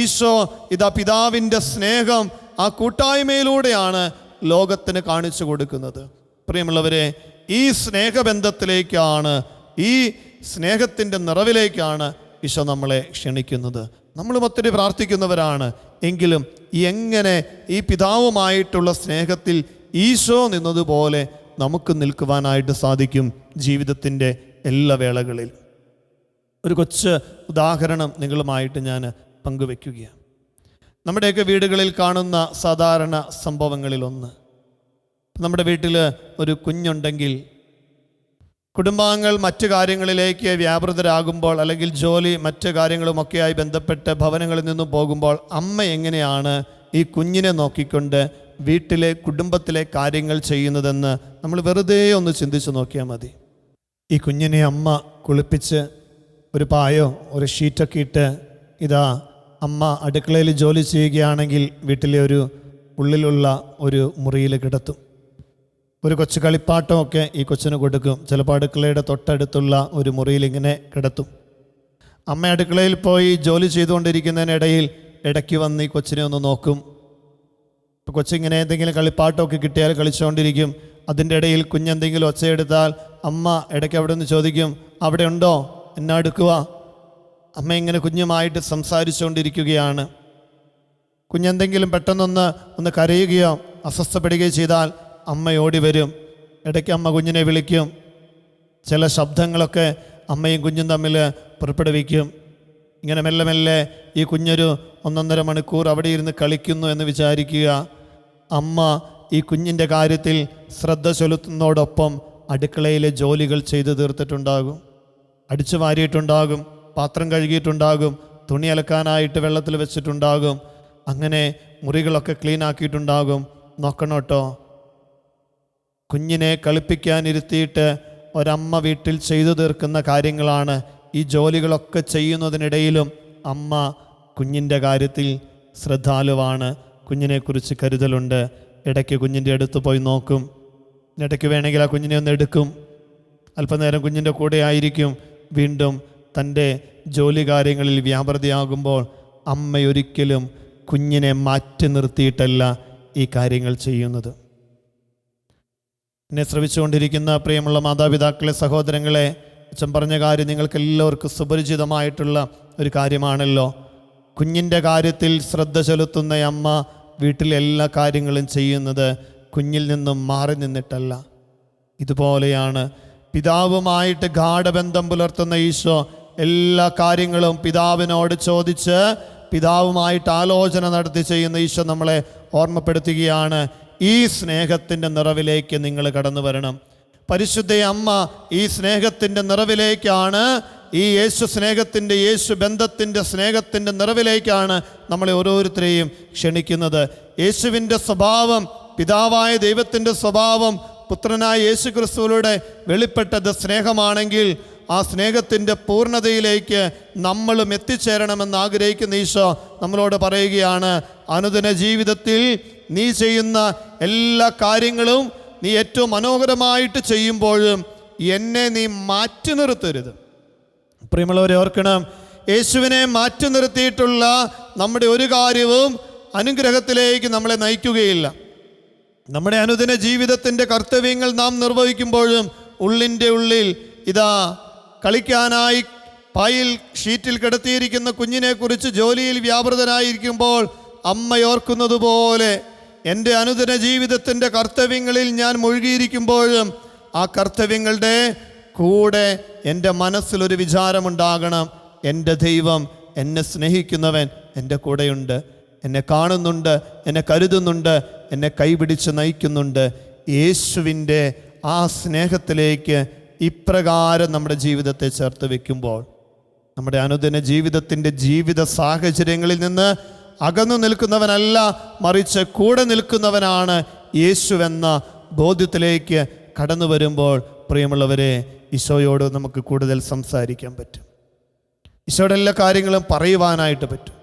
ഈശോ ഇതാ പിതാവിൻ്റെ സ്നേഹം ആ കൂട്ടായ്മയിലൂടെയാണ് ലോകത്തിന് കാണിച്ചു കൊടുക്കുന്നത്. പ്രിയമുള്ളവരെ, ഈ സ്നേഹബന്ധത്തിലേക്കാണ്, ഈ സ്നേഹത്തിൻ്റെ നിറവിലേക്കാണ് ഈശോ നമ്മളെ ക്ഷണിക്കുന്നത്. നമ്മളും ഒത്തിരി പ്രാർത്ഥിക്കുന്നവരാണ്, എങ്കിലും എങ്ങനെ ഈ പിതാവുമായിട്ടുള്ള സ്നേഹത്തിൽ ഈശോ നിന്നതുപോലെ നമുക്ക് നിൽക്കുവാനായിട്ട് സാധിക്കും ജീവിതത്തിൻ്റെ എല്ലാ വേളകളിലും? ഒരു കൊച്ചു ഉദാഹരണം നിങ്ങളുമായിട്ട് ഞാൻ പങ്കുവെക്കുകയാണ്. നമ്മുടെയൊക്കെ വീടുകളിൽ കാണുന്ന സാധാരണ സംഭവങ്ങളിലൊന്ന്, നമ്മുടെ വീട്ടിൽ ഒരു കുഞ്ഞുണ്ടെങ്കിൽ കുടുംബാംഗങ്ങൾ മറ്റു കാര്യങ്ങളിലേക്ക് വ്യാപൃതരാകുമ്പോൾ അല്ലെങ്കിൽ ജോലി മറ്റു കാര്യങ്ങളുമൊക്കെയായി ബന്ധപ്പെട്ട് ഭവനങ്ങളിൽ നിന്നും പോകുമ്പോൾ അമ്മ എങ്ങനെയാണ് ഈ കുഞ്ഞിനെ നോക്കിക്കൊണ്ട് വീട്ടിലെ കുടുംബത്തിലെ കാര്യങ്ങൾ ചെയ്യുന്നതെന്ന് നമ്മൾ വെറുതെ ഒന്ന് ചിന്തിച്ച് നോക്കിയാൽ മതി. ഈ കുഞ്ഞിനെ അമ്മ കുളിപ്പിച്ച് ഒരു പായോ ഒരു ഷീറ്റൊക്കെ ഇട്ട് ഇതാ അമ്മ അടുക്കളയിൽ ജോലി ചെയ്യുകയാണെങ്കിൽ വീട്ടിലെ ഒരു ഉള്ളിലുള്ള ഒരു മുറിയിൽ കിടത്തും. ഒരു കൊച്ചു കളിപ്പാട്ടമൊക്കെ ഈ കൊച്ചിന് കൊടുക്കും. ചിലപ്പോൾ അടുക്കളയുടെ തൊട്ടടുത്തുള്ള ഒരു മുറിയിൽ ഇങ്ങനെ കിടത്തും. അമ്മ അടുക്കളയിൽ പോയി ജോലി ചെയ്തുകൊണ്ടിരിക്കുന്നതിനിടയിൽ ഇടയ്ക്ക് വന്ന് ഈ കൊച്ചിനെ ഒന്ന് നോക്കും. ഇപ്പോൾ കൊച്ചിങ്ങനെ എന്തെങ്കിലും കളിപ്പാട്ടമൊക്കെ കിട്ടിയാൽ കളിച്ചുകൊണ്ടിരിക്കും. അതിൻ്റെ ഇടയിൽ കുഞ്ഞെന്തെങ്കിലും ഒച്ചയെടുത്താൽ അമ്മ ഇടയ്ക്ക് അവിടെ നിന്ന് ചോദിക്കും, അവിടെ ഉണ്ടോ, എന്നെ അടുക്കുക. അമ്മ ഇങ്ങനെ കുഞ്ഞുമായിട്ട് സംസാരിച്ചുകൊണ്ടിരിക്കുകയാണ്. കുഞ്ഞെന്തെങ്കിലും പെട്ടെന്നൊന്ന് കരയുകയോ അസ്വസ്ഥപ്പെടുകയോ ചെയ്താൽ അമ്മ ഓടി വരും. ഇടയ്ക്ക് അമ്മ കുഞ്ഞിനെ വിളിക്കും. ചില ശബ്ദങ്ങളൊക്കെ അമ്മയും കുഞ്ഞും തമ്മിൽ പുറപ്പെടുവിക്കും. ഇങ്ങനെ മെല്ലെ മെല്ലെ ഈ കുഞ്ഞൊരു 1.5 മണിക്കൂർ അവിടെ ഇരുന്ന് കളിക്കുന്നു എന്ന് വിചാരിക്കുക. അമ്മ ഈ കുഞ്ഞിൻ്റെ കാര്യത്തിൽ ശ്രദ്ധ ചെലുത്തുന്നതോടൊപ്പം അടുക്കളയിലെ ജോലികൾ ചെയ്തു തീർത്തിട്ടുണ്ടാകും. അടിച്ചു വാരിയിട്ടുണ്ടാകും, പാത്രം കഴുകിയിട്ടുണ്ടാകും, തുണി അലക്കാനായിട്ട് വെള്ളത്തിൽ വെച്ചിട്ടുണ്ടാകും. അങ്ങനെ മുറികളൊക്കെ ക്ലീൻ ആക്കിയിട്ടുണ്ടാകും. നോക്കണം കേട്ടോ, കുഞ്ഞിനെ കളിപ്പിക്കാനിരുത്തിയിട്ട് ഒരമ്മ വീട്ടിൽ ചെയ്തു തീർക്കുന്ന കാര്യങ്ങളാണ് ഈ ജോലികളൊക്കെ ചെയ്യുന്നതിനിടയിലും അമ്മ കുഞ്ഞിൻ്റെ കാര്യത്തിൽ ശ്രദ്ധാലുവാണ്. കുഞ്ഞിനെക്കുറിച്ച് കരുതലുണ്ട്. ഇടയ്ക്ക് കുഞ്ഞിൻ്റെ അടുത്ത് പോയി നോക്കും. ഇടയ്ക്ക് വേണമെങ്കിൽ ആ കുഞ്ഞിനെ ഒന്ന് എടുക്കും. അല്പനേരം കുഞ്ഞിൻ്റെ കൂടെ ആയിരിക്കും. വീണ്ടും തൻ്റെ ജോലി കാര്യങ്ങളിൽ വ്യാപൃതയാകുമ്പോൾ അമ്മയൊരിക്കലും കുഞ്ഞിനെ മാറ്റി നിർത്തിയിട്ടല്ല ഈ കാര്യങ്ങൾ ചെയ്യുന്നത്. എന്നെ ശ്രവിച്ചുകൊണ്ടിരിക്കുന്ന പ്രിയമുള്ള മാതാപിതാക്കളെ, സഹോദരങ്ങളെ, അച്ഛൻ പറഞ്ഞ കാര്യം നിങ്ങൾക്ക് എല്ലാവർക്കും സുപരിചിതമായിട്ടുള്ള ഒരു കാര്യമാണല്ലോ. കുഞ്ഞിൻ്റെ കാര്യത്തിൽ ശ്രദ്ധ ചെലുത്തുന്ന അമ്മ വീട്ടിലെ എല്ലാ കാര്യങ്ങളും ചെയ്യുന്നത് കുഞ്ഞിൽ നിന്നും മാറി നിന്നിട്ടല്ല. ഇതുപോലെയാണ് പിതാവുമായിട്ട് ഗാഢബന്ധം പുലർത്തുന്ന ഈശോ എല്ലാ കാര്യങ്ങളും പിതാവിനോട് ചോദിച്ച് പിതാവുമായിട്ട് ആലോചന നടത്തി ചെയ്യുന്ന ഈശോ നമ്മളെ ഓർമ്മപ്പെടുത്തുകയാണ്. ഈ സ്നേഹത്തിൻ്റെ നിറവിലേക്ക് നിങ്ങൾ കടന്നു വരണം. പരിശുദ്ധ അമ്മ ഈ സ്നേഹത്തിൻ്റെ നിറവിലേക്കാണ്, ഈ യേശു സ്നേഹത്തിൻ്റെ, യേശു ബന്ധത്തിൻ്റെ സ്നേഹത്തിൻ്റെ നിറവിലേക്കാണ് നമ്മളെ ഓരോരുത്തരെയും ക്ഷണിക്കുന്നത്. യേശുവിൻ്റെ സ്വഭാവം, പിതാവായ ദൈവത്തിൻ്റെ സ്വഭാവം പുത്രനായ യേശു ക്രിസ്തുവിലൂടെ വെളിപ്പെട്ടത് സ്നേഹമാണെങ്കിൽ ആ സ്നേഹത്തിൻ്റെ പൂർണ്ണതയിലേക്ക് നമ്മളും എത്തിച്ചേരണമെന്ന് ആഗ്രഹിക്കുന്ന ഈശോ നമ്മളോട് പറയുകയാണ്, അനുദിന ജീവിതത്തിൽ നീ ചെയ്യുന്ന എല്ലാ കാര്യങ്ങളും നീ ഏറ്റവും മനോഹരമായിട്ട് ചെയ്യുമ്പോഴും എന്നെ നീ മാറ്റി നിർത്തരുത്. പ്രിയമുള്ളവരെ ഓർക്കണം, യേശുവിനെ മാറ്റി നിർത്തിയിട്ടുള്ള നമ്മുടെ ഒരു കാര്യവും അനുഗ്രഹത്തിലേക്ക് നമ്മളെ നയിക്കുകയില്ല. നമ്മുടെ അനുദിന ജീവിതത്തിൻ്റെ കർത്തവ്യങ്ങൾ നാം നിർവഹിക്കുമ്പോഴും ഉള്ളിൻ്റെ ഉള്ളിൽ ഇതാ കളിക്കാനായി പായിൽ ഷീറ്റിൽ കിടത്തിയിരിക്കുന്ന കുഞ്ഞിനെക്കുറിച്ച് ജോലിയിൽ വ്യാപൃതനായിരിക്കുമ്പോൾ അമ്മയോർക്കുന്നത് പോലെ എൻ്റെ അനുദിന ജീവിതത്തിൻ്റെ കർത്തവ്യങ്ങളിൽ ഞാൻ മുഴുകിയിരിക്കുമ്പോഴും ആ കർത്തവ്യങ്ങളുടെ കൂടെ എൻ്റെ മനസ്സിലൊരു വിചാരമുണ്ടാകണം, എൻ്റെ ദൈവം, എന്നെ സ്നേഹിക്കുന്നവൻ എൻ്റെ കൂടെയുണ്ട്, എന്നെ കാണുന്നുണ്ട്, എന്നെ കരുതുന്നുണ്ട്, എന്നെ കൈപിടിച്ച് നയിക്കുന്നുണ്ട്. യേശുവിൻ്റെ ആ സ്നേഹത്തിലേക്ക് ഇപ്രകാരം നമ്മുടെ ജീവിതത്തെ ചേർത്ത് വയ്ക്കുമ്പോൾ നമ്മുടെ അനുദിന ജീവിതത്തിൻ്റെ ജീവിത സാഹചര്യങ്ങളിൽ നിന്ന് അകന്നു നിൽക്കുന്നവനല്ല, മറിച്ച് കൂടെ നിൽക്കുന്നവനാണ് യേശുവെന്ന ബോധ്യത്തിലേക്ക് കടന്നു വരുമ്പോൾ പ്രിയമുള്ളവരെ, ഈശോയോട് നമുക്ക് കൂടുതൽ സംസാരിക്കാൻ പറ്റും. ഈശോയുടെ എല്ലാ കാര്യങ്ങളും പറയുവാനായിട്ട് പറ്റും.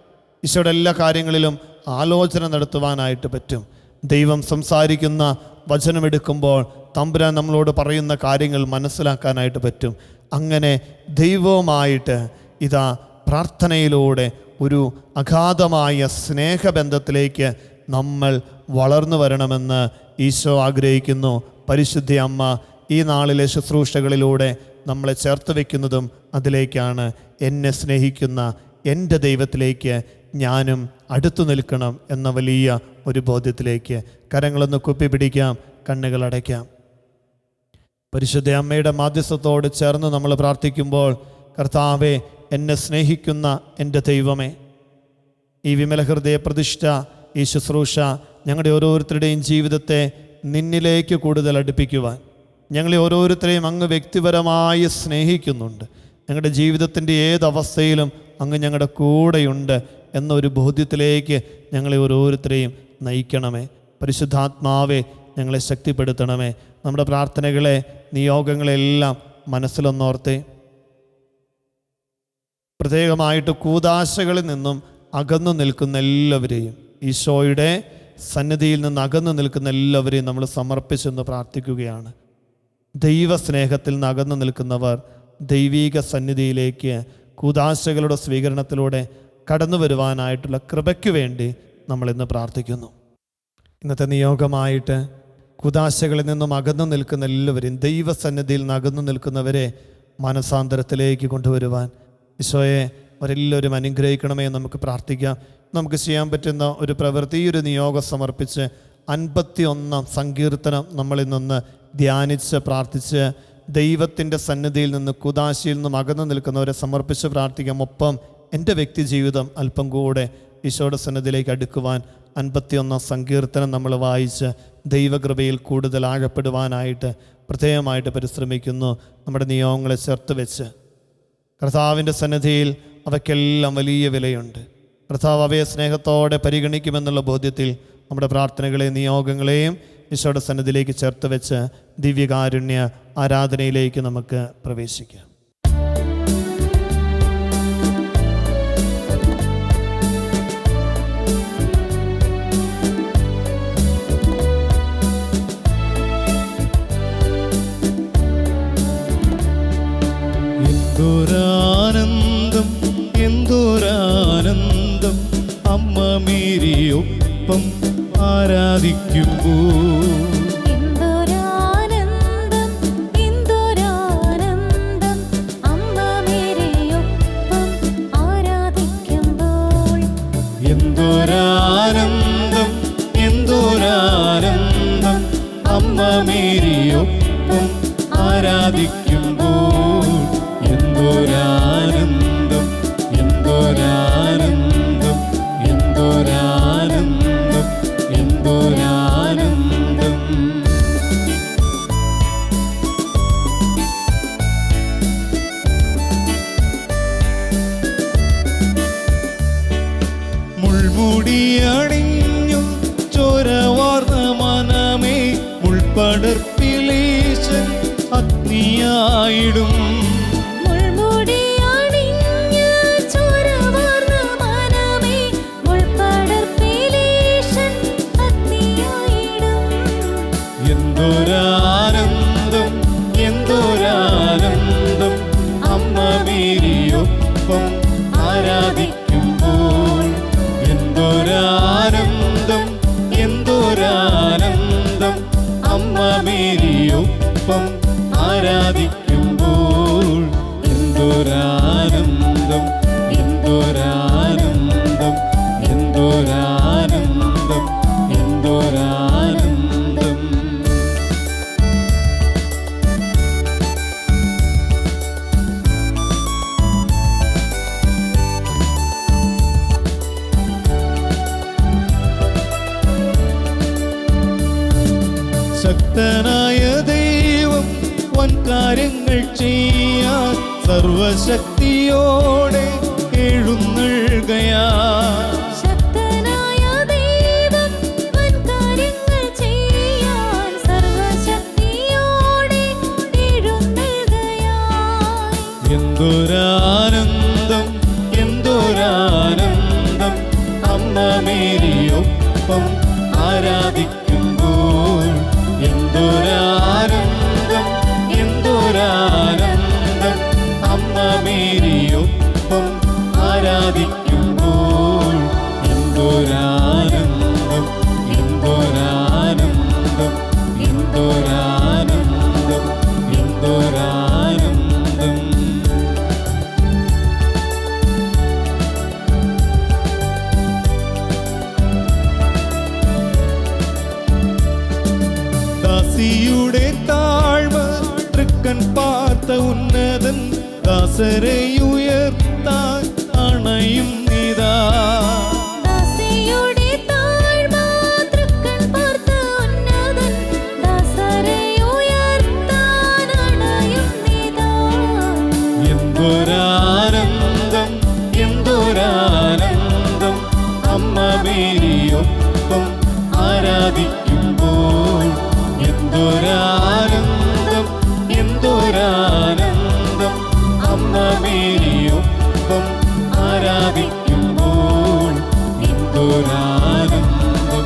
ഈശോയുടെ എല്ലാ കാര്യങ്ങളിലും ആലോചന നടത്തുവാനായിട്ട് പറ്റും. ദൈവം സംസാരിക്കുന്ന വചനമെടുക്കുമ്പോൾ തമ്പുരാൻ നമ്മളോട് പറയുന്ന കാര്യങ്ങൾ മനസ്സിലാക്കാനായിട്ട് പറ്റും. അങ്ങനെ ദൈവവുമായിട്ട് ഇതാ പ്രാർത്ഥനയിലൂടെ ഒരു അഗാധമായ സ്നേഹബന്ധത്തിലേക്ക് നമ്മൾ വളർന്നു വരണമെന്ന് ഈശോ ആഗ്രഹിക്കുന്നു. പരിശുദ്ധ അമ്മ ഈ നാളിലെ ശുശ്രൂഷകളിലൂടെ നമ്മളെ ചേർത്ത് വയ്ക്കുന്നതും അതിലേക്കാണ്. എന്നെ സ്നേഹിക്കുന്ന എൻ്റെ ദൈവത്തിലേക്ക് ഞാനും അടുത്തു നിൽക്കണം എന്ന വലിയ ഒരു ബോധ്യത്തിലേക്ക്. കരങ്ങളൊന്ന് കുപ്പിപ്പിടിക്കാം, കണ്ണുകൾ അടയ്ക്കാം. പരിശുദ്ധ അമ്മയുടെ മാധ്യസ്ഥത്തോട് ചേർന്ന് നമ്മൾ പ്രാർത്ഥിക്കുമ്പോൾ, കർത്താവേ, എന്നെ സ്നേഹിക്കുന്ന എൻ്റെ ദൈവമേ, ഈ വിമല ഹൃദയ പ്രതിഷ്ഠ, ഈ ശുശ്രൂഷ ഞങ്ങളുടെ ഓരോരുത്തരുടെയും ജീവിതത്തെ നിന്നിലേക്ക് കൂടുതൽ അടുപ്പിക്കുവാൻ, ഞങ്ങളെ ഓരോരുത്തരെയും അങ്ങ് വ്യക്തിപരമായി സ്നേഹിക്കുന്നുണ്ട്. ഞങ്ങളുടെ ജീവിതത്തിൻ്റെ ഏതവസ്ഥയിലും അങ്ങ് ഞങ്ങളുടെ കൂടെയുണ്ട് എന്നൊരു ബോധ്യത്തിലേക്ക് ഞങ്ങളെ ഓരോരുത്തരെയും നയിക്കണമേ. പരിശുദ്ധാത്മാവെ, ഞങ്ങളെ ശക്തിപ്പെടുത്തണമേ. നമ്മുടെ പ്രാർത്ഥനകളെ, നിയോഗങ്ങളെല്ലാം മനസ്സിലൊന്നോർത്തേ. പ്രത്യേകമായിട്ട് കൂദാശകളിൽ നിന്നും അകന്നു നിൽക്കുന്ന എല്ലാവരെയും, ഈശോയുടെ സന്നിധിയിൽ നിന്ന് അകന്നു നിൽക്കുന്ന എല്ലാവരെയും നമ്മൾ സമർപ്പിച്ചെന്ന് പ്രാർത്ഥിക്കുകയാണ്. ദൈവസ്നേഹത്തിൽ നിന്ന് അകന്നു നിൽക്കുന്നവർ ദൈവീക സന്നിധിയിലേക്ക് കൂദാശകളുടെ സ്വീകരണത്തിലൂടെ കടന്നു വരുവാനായിട്ടുള്ള കൃപയ്ക്ക് വേണ്ടി നമ്മളിന്ന് പ്രാർത്ഥിക്കുന്നു. ഇന്നത്തെ നിയോഗമായിട്ട് കൂദാശകളിൽ നിന്നും അകന്നു നിൽക്കുന്ന എല്ലാവരെയും, ദൈവസന്നിധിയിൽ നിന്ന് അകന്നു നിൽക്കുന്നവരെ മനസാന്തരത്തിലേക്ക് കൊണ്ടുവരുവാൻ ഈശോയെ അവരെല്ലാവരും അനുഗ്രഹിക്കണമേ എന്ന് നമുക്ക് പ്രാർത്ഥിക്കാം. നമുക്ക് ചെയ്യാൻ പറ്റുന്ന ഒരു പ്രവൃത്തി, ഒരു നിയോഗം സമർപ്പിച്ച് 51 സങ്കീർത്തനം നമ്മളിൽ നിന്ന് ധ്യാനിച്ച് പ്രാർത്ഥിച്ച് ദൈവത്തിൻ്റെ സന്നിധിയിൽ നിന്ന് കൂദാശയിൽ നിന്നും അകന്നു നിൽക്കുന്നവരെ സമർപ്പിച്ച് പ്രാർത്ഥിക്കാം. ഒപ്പം എൻ്റെ വ്യക്തി ജീവിതം അല്പം കൂടെ ഈശോയുടെ സന്നിധിയിലേക്ക് അടുക്കുവാൻ 51 സങ്കീർത്തനം നമ്മൾ വായിച്ച് ദൈവകൃപയിൽ കൂടുതൽ ആഴപ്പെടുവാനായിട്ട് പ്രത്യേകമായിട്ട് പരിശ്രമിക്കുന്നു. നമ്മുടെ നിയോഗങ്ങളെ ചേർത്ത് വെച്ച് കർത്താവിൻ്റെ സന്നിധിയിൽ അവയ്ക്കെല്ലാം വലിയ വിലയുണ്ട്. കർത്താവ് അവയെ സ്നേഹത്തോടെ പരിഗണിക്കുമെന്നുള്ള ബോധ്യത്തിൽ നമ്മുടെ പ്രാർത്ഥനകളെയും നിയോഗങ്ങളെയും ഈശോയുടെ സന്നിധിയിലേക്ക് ചേർത്ത് വെച്ച് ദിവ്യകാരുണ്യ ആരാധനയിലേക്ക് നമുക്ക് പ്രവേശിക്കാം. മേരിയൊപ്പം ആരാധിക്കുമ്പോൾ എന്തൊരാനന്ദം എന്തൊരാനന്ദം അമ്മ മേരിയൊപ്പം ആരാധിക്കുമ്പോൾ എന്തൊരാനന്ദം എന്തൊരാനന്ദം എന്തൊരാനന്ദം എന്തൊരാനന്ദം. മുൾമുടിയണിഞ്ഞു ചോരവാർന്ന മനമേ മുൾപ്പടർപ്പിലേശൻ അഗ്നിയായിടും. എന്തൊരാനന്ദം എന്തൊരാനന്ദം അമ്മ മേരിയൊപ്പം ആരാധിക്കുമ്പോൾ എന്തൊരാനന്ദം എന്തൊരാനന്ദം അമ്മ മേരിയൊപ്പം ആരാധിക്കുമ്പോൾ എന്തൊരാനന്ദം എന്തൊരാനന്ദം എന്തൊരാനന്ദം എന്തൊരാനന്ദം. ശക്തനായ ദൈവം വൻകാര്യങ്ങൾ ചെയ്യാൻ സർവശക്തിയോടെ എഴുന്നള്ളുകയാ. എന്തൊരാനന്ദം എന്തൊരാനന്ദം അമ്മ മേരിയൊപ്പം ആരാധിക്കുമ്പോൾ എന്തൊരാനന്ദം എന്തൊരാനന്ദം അമ്മ മേരിയൊപ്പം ആരാധിക്കുമ്പോൾ എന്തൊരാനന്ദം എന്തൊരാനന്ദം എന്തൊരാനന്ദം എന്തൊരാനന്ദം. ദാസിയുടെ താഴ്മ തൃക്കൻ പാർത്ത ഉന്നതൻ ദാസരെ ഉയർത്താൻ അണയും നിതാ. എന്തൊരാനന്ദം എന്തൊരാനന്ദം അമ്മ മേരിയൊപ്പം ആരാധിക്കുമ്പോൾ എന്തൊരാനന്ദം എന്തൊരാനന്ദം അമ്മ മേരിയൊപ്പം ആരാധിക്കുമ്പോൾ എന്തൊരാനന്ദം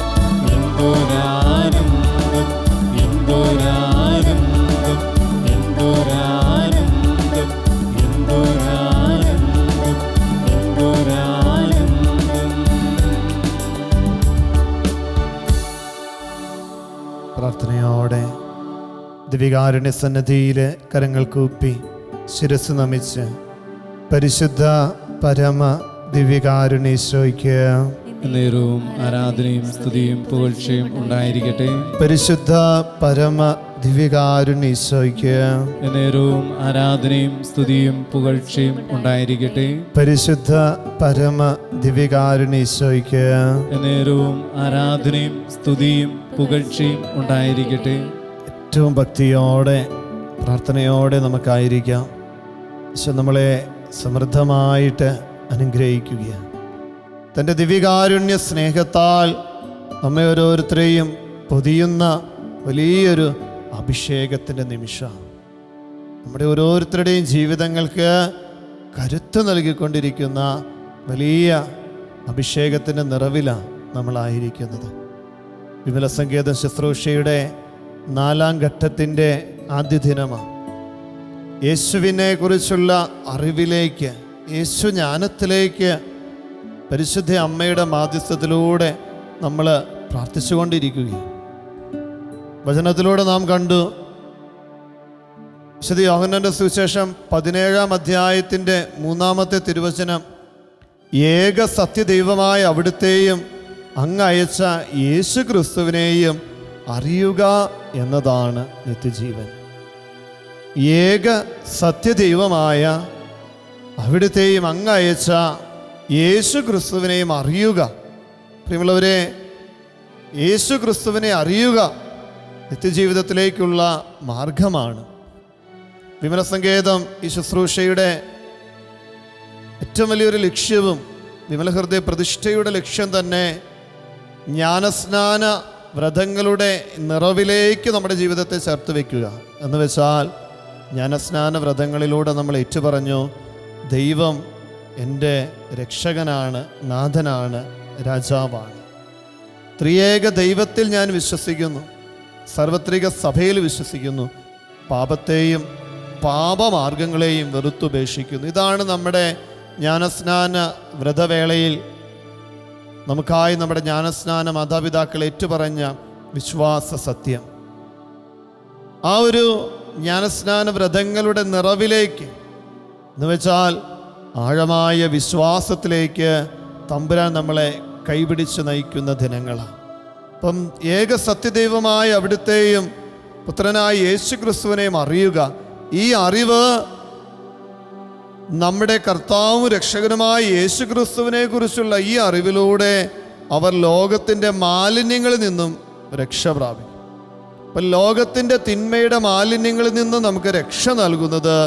എന്തൊരാനന്ദം എന്തൊരാനന്ദം എന്തൊരാനന്ദം എന്തൊരാനന്ദം എന്തൊരാനന്ദം. പ്രാർത്ഥനയോടെ ദിവികാരുണ്യ സന്നിധിയിലെ കരങ്ങൾ കൂപ്പി ശിരസ് നമിച്ച് പരിശുദ്ധ പരമ ദിവ്യകാരുണ്യേശോയ്ക്ക് നേരവും ആരാധനയും സ്തുതിയും പുകഴ്ചയും ഉണ്ടായിരിക്കട്ടെ. പരിശുദ്ധ പരമ ദിവ്യകാരുണ്യേശോയ്ക്ക് നേരവും ആരാധനയും സ്തുതിയും പുകഴ്ചയും ഉണ്ടായിരിക്കട്ടെ. പരിശുദ്ധ പരമ ദിവ്യകാരുണ്യേശോയ്ക്ക് നേരവും ആരാധനയും സ്തുതിയും പുകഴ്ചയും ഉണ്ടായിരിക്കട്ടെ. ഏറ്റവും ഭക്തിയോടെ പ്രാർത്ഥനയോടെ നമുക്കായിരിക്കാം. ഈശോ നമ്മളെ സമൃദ്ധമായിട്ട് അനുഗ്രഹിക്കുകയാണ്. തൻ്റെ ദിവ്യകാരുണ്യ സ്നേഹത്താൽ നമ്മെ ഓരോരുത്തരെയും പൊതിയുന്ന വലിയൊരു അഭിഷേകത്തിൻ്റെ നിമിഷം. നമ്മുടെ ഓരോരുത്തരുടെയും ജീവിതങ്ങൾക്ക് കരുത്ത് നൽകിക്കൊണ്ടിരിക്കുന്ന വലിയ അഭിഷേകത്തിൻ്റെ നിറവിലാണ് നമ്മളായിരിക്കുന്നത്. വിമല സങ്കേതം ശുശ്രൂഷയുടെ 4ാം ഘട്ടത്തിൻ്റെ ആദ്യ ദിനമാണ്. യേശുവിനെ കുറിച്ചുള്ള അറിവിലേക്ക്, യേശു ജ്ഞാനത്തിലേക്ക് പരിശുദ്ധ അമ്മയുടെ മാധ്യസ്ഥത്തിലൂടെ നമ്മൾ പ്രാർത്ഥിച്ചുകൊണ്ടിരിക്കുകയാണ്. വചനത്തിലൂടെ നാം കണ്ടു, വിശുദ്ധ യോഹന്നാന്റെ സുവിശേഷം 17-ാം അധ്യായത്തിൻ്റെ 3-ാമത്തെ തിരുവചനം, ഏക സത്യദൈവമായ അവിടുത്തെയും അങ്ങ് അയച്ച യേശു ക്രിസ്തുവിനെയും അറിയുക എന്നതാണ് നിത്യജീവൻ. ഏക സത്യദൈവമായ അവിടുത്തെയും അങ്ങ് അയച്ച യേശു ക്രിസ്തുവിനെയും അറിയുക. പ്രിയമുള്ളവരെ, യേശു ക്രിസ്തുവിനെ അറിയുക നിത്യജീവിതത്തിലേക്കുള്ള മാർഗമാണ്. വിമല സങ്കേതം ഈ ശുശ്രൂഷയുടെ ഏറ്റവും വലിയൊരു ലക്ഷ്യവും വിമല ഹൃദയ പ്രതിഷ്ഠയുടെ ലക്ഷ്യം തന്നെ ജ്ഞാനസ്നാന വ്രതങ്ങളുടെ നിറവിലേക്ക് നമ്മുടെ ജീവിതത്തെ ചേർത്ത് വയ്ക്കുക എന്ന് വെച്ചാൽ, ജ്ഞാനസ്നാന വ്രതങ്ങളിലൂടെ നമ്മൾ ഏറ്റുപറഞ്ഞു, ദൈവം എൻ്റെ രക്ഷകനാണ്, നാഥനാണ്, രാജാവാണ്. ത്രിയേക ദൈവത്തിൽ ഞാൻ വിശ്വസിക്കുന്നു, സാർവത്രിക സഭയിൽ വിശ്വസിക്കുന്നു, പാപത്തെയും പാപമാർഗങ്ങളെയും വെറുത്തുപേക്ഷിക്കുന്നു. ഇതാണ് നമ്മുടെ ജ്ഞാനസ്നാന വ്രതവേളയിൽ നമുക്കായി നമ്മുടെ ജ്ഞാനസ്നാന മാതാപിതാക്കൾ ഏറ്റുപറഞ്ഞ വിശ്വാസ സത്യം. ആ ഒരു ജ്ഞാനസ്നാന വ്രതങ്ങളുടെ നിറവിലേക്ക് എന്ന് വെച്ചാൽ ആഴമായ വിശ്വാസത്തിലേക്ക് തമ്പുരാൻ നമ്മളെ കൈപിടിച്ച് നയിക്കുന്ന ദിനങ്ങളാണ്. അപ്പം ഏക സത്യദൈവമായ അവിടുത്തെയും പുത്രനായ യേശു ക്രിസ്തുവിനെയും അറിയുക. ഈ അറിവ് നമ്മുടെ കർത്താവും രക്ഷകനുമായ യേശു ക്രിസ്തുവിനെ കുറിച്ചുള്ള ഈ അറിവിലൂടെ അവർ ലോകത്തിൻ്റെ മാലിന്യങ്ങളിൽ നിന്നും രക്ഷ പ്രാപിക്കും. അപ്പം ലോകത്തിൻ്റെ തിന്മയുടെ മാലിന്യങ്ങളിൽ നിന്ന് നമുക്ക് രക്ഷ നൽകുന്നത്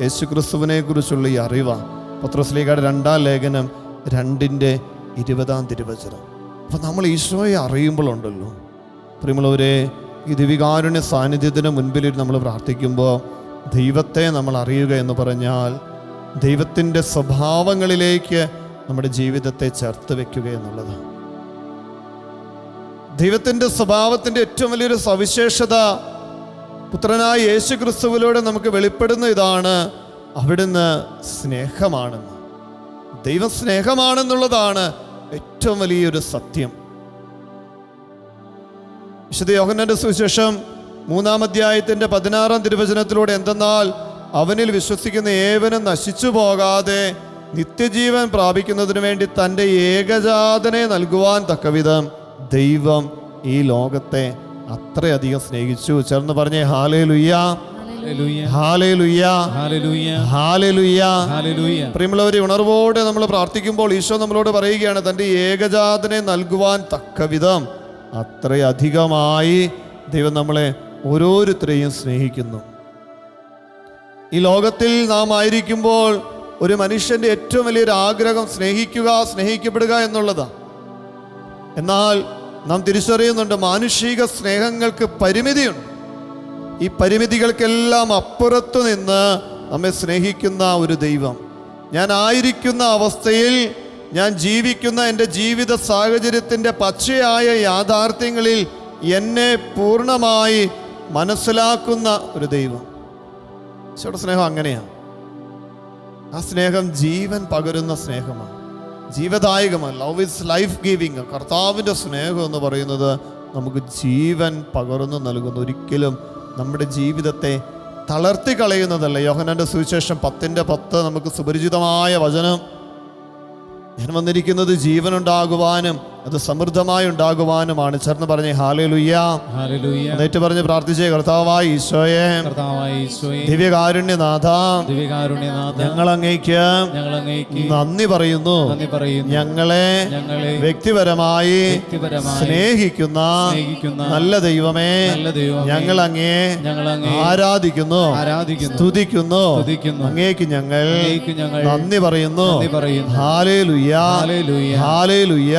യേശു ക്രിസ്തുവിനെ കുറിച്ചുള്ള ഈ അറിവാണ്. പത്രോസ്ലീഹയുടെ 2-ാം ലേഖനം 2:20 തിരുവചനം. അപ്പം നമ്മൾ ഈശോയെ അറിയുമ്പോഴുണ്ടല്ലോ പ്രിയമുള്ളവരെ, ഈ ദിവികാരുണ്യ സാന്നിധ്യത്തിന് മുൻപിൽ നമ്മൾ പ്രാർത്ഥിക്കുമ്പോൾ ദൈവത്തെ നമ്മൾ അറിയുക എന്ന് പറഞ്ഞാൽ ദൈവത്തിൻ്റെ സ്വഭാവങ്ങളിലേക്ക് നമ്മുടെ ജീവിതത്തെ ചേർത്ത് വയ്ക്കുക എന്നുള്ളതാണ്. ദൈവത്തിൻ്റെ സ്വഭാവത്തിൻ്റെ ഏറ്റവും വലിയൊരു സവിശേഷത പുത്രനായ യേശു ക്രിസ്തുവിലൂടെ നമുക്ക് വെളിപ്പെടുന്ന ഇതാണ്, അവിടുന്ന് സ്നേഹമാണെന്ന്. ദൈവം സ്നേഹമാണെന്നുള്ളതാണ് ഏറ്റവും വലിയൊരു സത്യം. വിശുദ്ധ യോഹന്നാന്റെ സുവിശേഷം 3-ാം അധ്യായത്തിൻ്റെ 16-ാം തിരുവചനത്തിലൂടെ, എന്തെന്നാൽ അവനിൽ വിശ്വസിക്കുന്ന ഏവനും നശിച്ചു പോകാതെ നിത്യജീവൻ പ്രാപിക്കുന്നതിന് വേണ്ടി തൻ്റെ ഏകജാതനെ നൽകുവാൻ തക്കവിധം ദൈവം ഈ ലോകത്തെ അത്രയധികം സ്നേഹിച്ചു. ചേർന്ന് പറഞ്ഞേ ഹല്ലേലൂയ, ഹല്ലേലൂയ, ഹല്ലേലൂയ, ഹല്ലേലൂയ. പ്രിയമുള്ളവരെ, ഉണർവോടെ നമ്മൾ പ്രാർത്ഥിക്കുമ്പോൾ ഈശോ നമ്മളോട് പറയുകയാണ്, തൻ്റെ ഏകജാതനെ നൽകുവാൻ തക്കവിധം അത്രയധികമായി ദൈവം നമ്മളെ ഓരോരുത്തരെയും സ്നേഹിക്കുന്നു. ഈ ലോകത്തിൽ നാം ആയിരിക്കുമ്പോൾ ഒരു മനുഷ്യൻ്റെ ഏറ്റവും വലിയൊരു ആഗ്രഹം സ്നേഹിക്കുക, സ്നേഹിക്കപ്പെടുക എന്നുള്ളതാണ്. എന്നാൽ നാം തിരിച്ചറിയുന്നുണ്ട്, മാനുഷിക സ്നേഹങ്ങൾക്ക് പരിമിതിയുണ്ട്. ഈ പരിമിതികൾക്കെല്ലാം അപ്പുറത്തു നിന്ന് നമ്മെ സ്നേഹിക്കുന്ന ഒരു ദൈവം, ഞാൻ ആയിരിക്കുന്ന അവസ്ഥയിൽ, ഞാൻ ജീവിക്കുന്ന എൻ്റെ ജീവിത സാഹചര്യത്തിൻ്റെ പച്ചയായ യാഥാർത്ഥ്യങ്ങളിൽ എന്നെ പൂർണ്ണമായി മനസ്സിലാക്കുന്ന ഒരു ദൈവം. ഈശോയുടെ സ്നേഹം അങ്ങനെയാണ്. ആ സ്നേഹം ജീവൻ പകരുന്ന സ്നേഹമാണ്, ജീവദായകമാണ്. Love is life giving. കർത്താവിൻ്റെ സ്നേഹം എന്ന് പറയുന്നത് നമുക്ക് ജീവൻ പകർന്നു നൽകുന്നു, ഒരിക്കലും നമ്മുടെ ജീവിതത്തെ തളർത്തി കളയുന്നതല്ല. യോഹന്നാന്റെ സുവിശേഷം 10:10 നമുക്ക് സുപരിചിതമായ വചനം, ഞാൻ വന്നിരിക്കുന്നത് ജീവനുണ്ടാകുവാനും അത് സമൃദ്ധമായി ഉണ്ടാകുവാനുമാണ്. ചേർന്ന് പറഞ്ഞേ ഹല്ലേലൂയ, ഹല്ലേലൂയ. എന്നിട്ട് പറഞ്ഞ് പ്രാർത്ഥിച്ചേ, കർത്താവായ ഈശോയെ, ദിവ്യകാരുണ്യനാഥ, ഞങ്ങൾ അങ്ങേക്ക് നന്ദി പറയുന്നു. ഞങ്ങളെ വ്യക്തിപരമായി സ്നേഹിക്കുന്ന നല്ല ദൈവമേ, ഞങ്ങൾ അങ്ങേ ആരാധിക്കുന്നു, സ്തുതിക്കുന്നു. അങ്ങേക്ക് ഞങ്ങൾ നന്ദി പറയുന്നു. Hallelujah, hallelujah, hallelujah.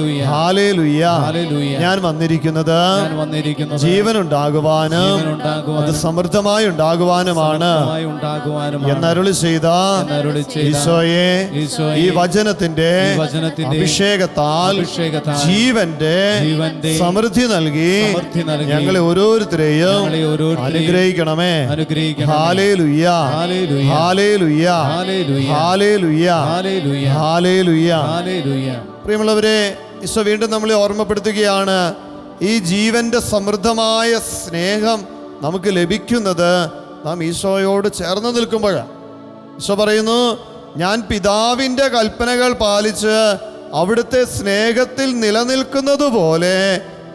Hallelujah, hallelujah. Hallelujah. ഞാൻ വന്നിരിക്കുന്നത് ഞാൻ വന്നിരിക്കുന്നത് ജീവനുണ്ടാകുവാനും ജീവനുണ്ടാകുവാനും അത് സമൃദ്ധമായി ഉണ്ടാകുവാനുമാണ് എന്നരുളി ചെയ്ത ഈശോയെ, ഈ വചനത്തിന്റെ അഭിഷേകത്താൽ ജീവന്റെ സമൃദ്ധി നൽകി ഞങ്ങളെ ഓരോരുത്തരെയും അനുഗ്രഹിക്കണമേ. Hallelujah, hallelujah, hallelujah, hallelujah. പ്രിയമുള്ളവരെ, ഈശോ വീണ്ടും നമ്മളെ ഓർമ്മപ്പെടുത്തുകയാണ്, ഈ ജീവന്റെ സമൃദ്ധമായ സ്നേഹം നമുക്ക് ലഭിക്കുന്നത് നാം ഈശോയോട് ചേർന്ന് നിൽക്കുമ്പോഴാണ്. ഈശോ പറയുന്നു, ഞാൻ പിതാവിൻ്റെ കൽപ്പനകൾ പാലിച്ച് അവിടുത്തെ സ്നേഹത്തിൽ നിലനിൽക്കുന്നത് പോലെ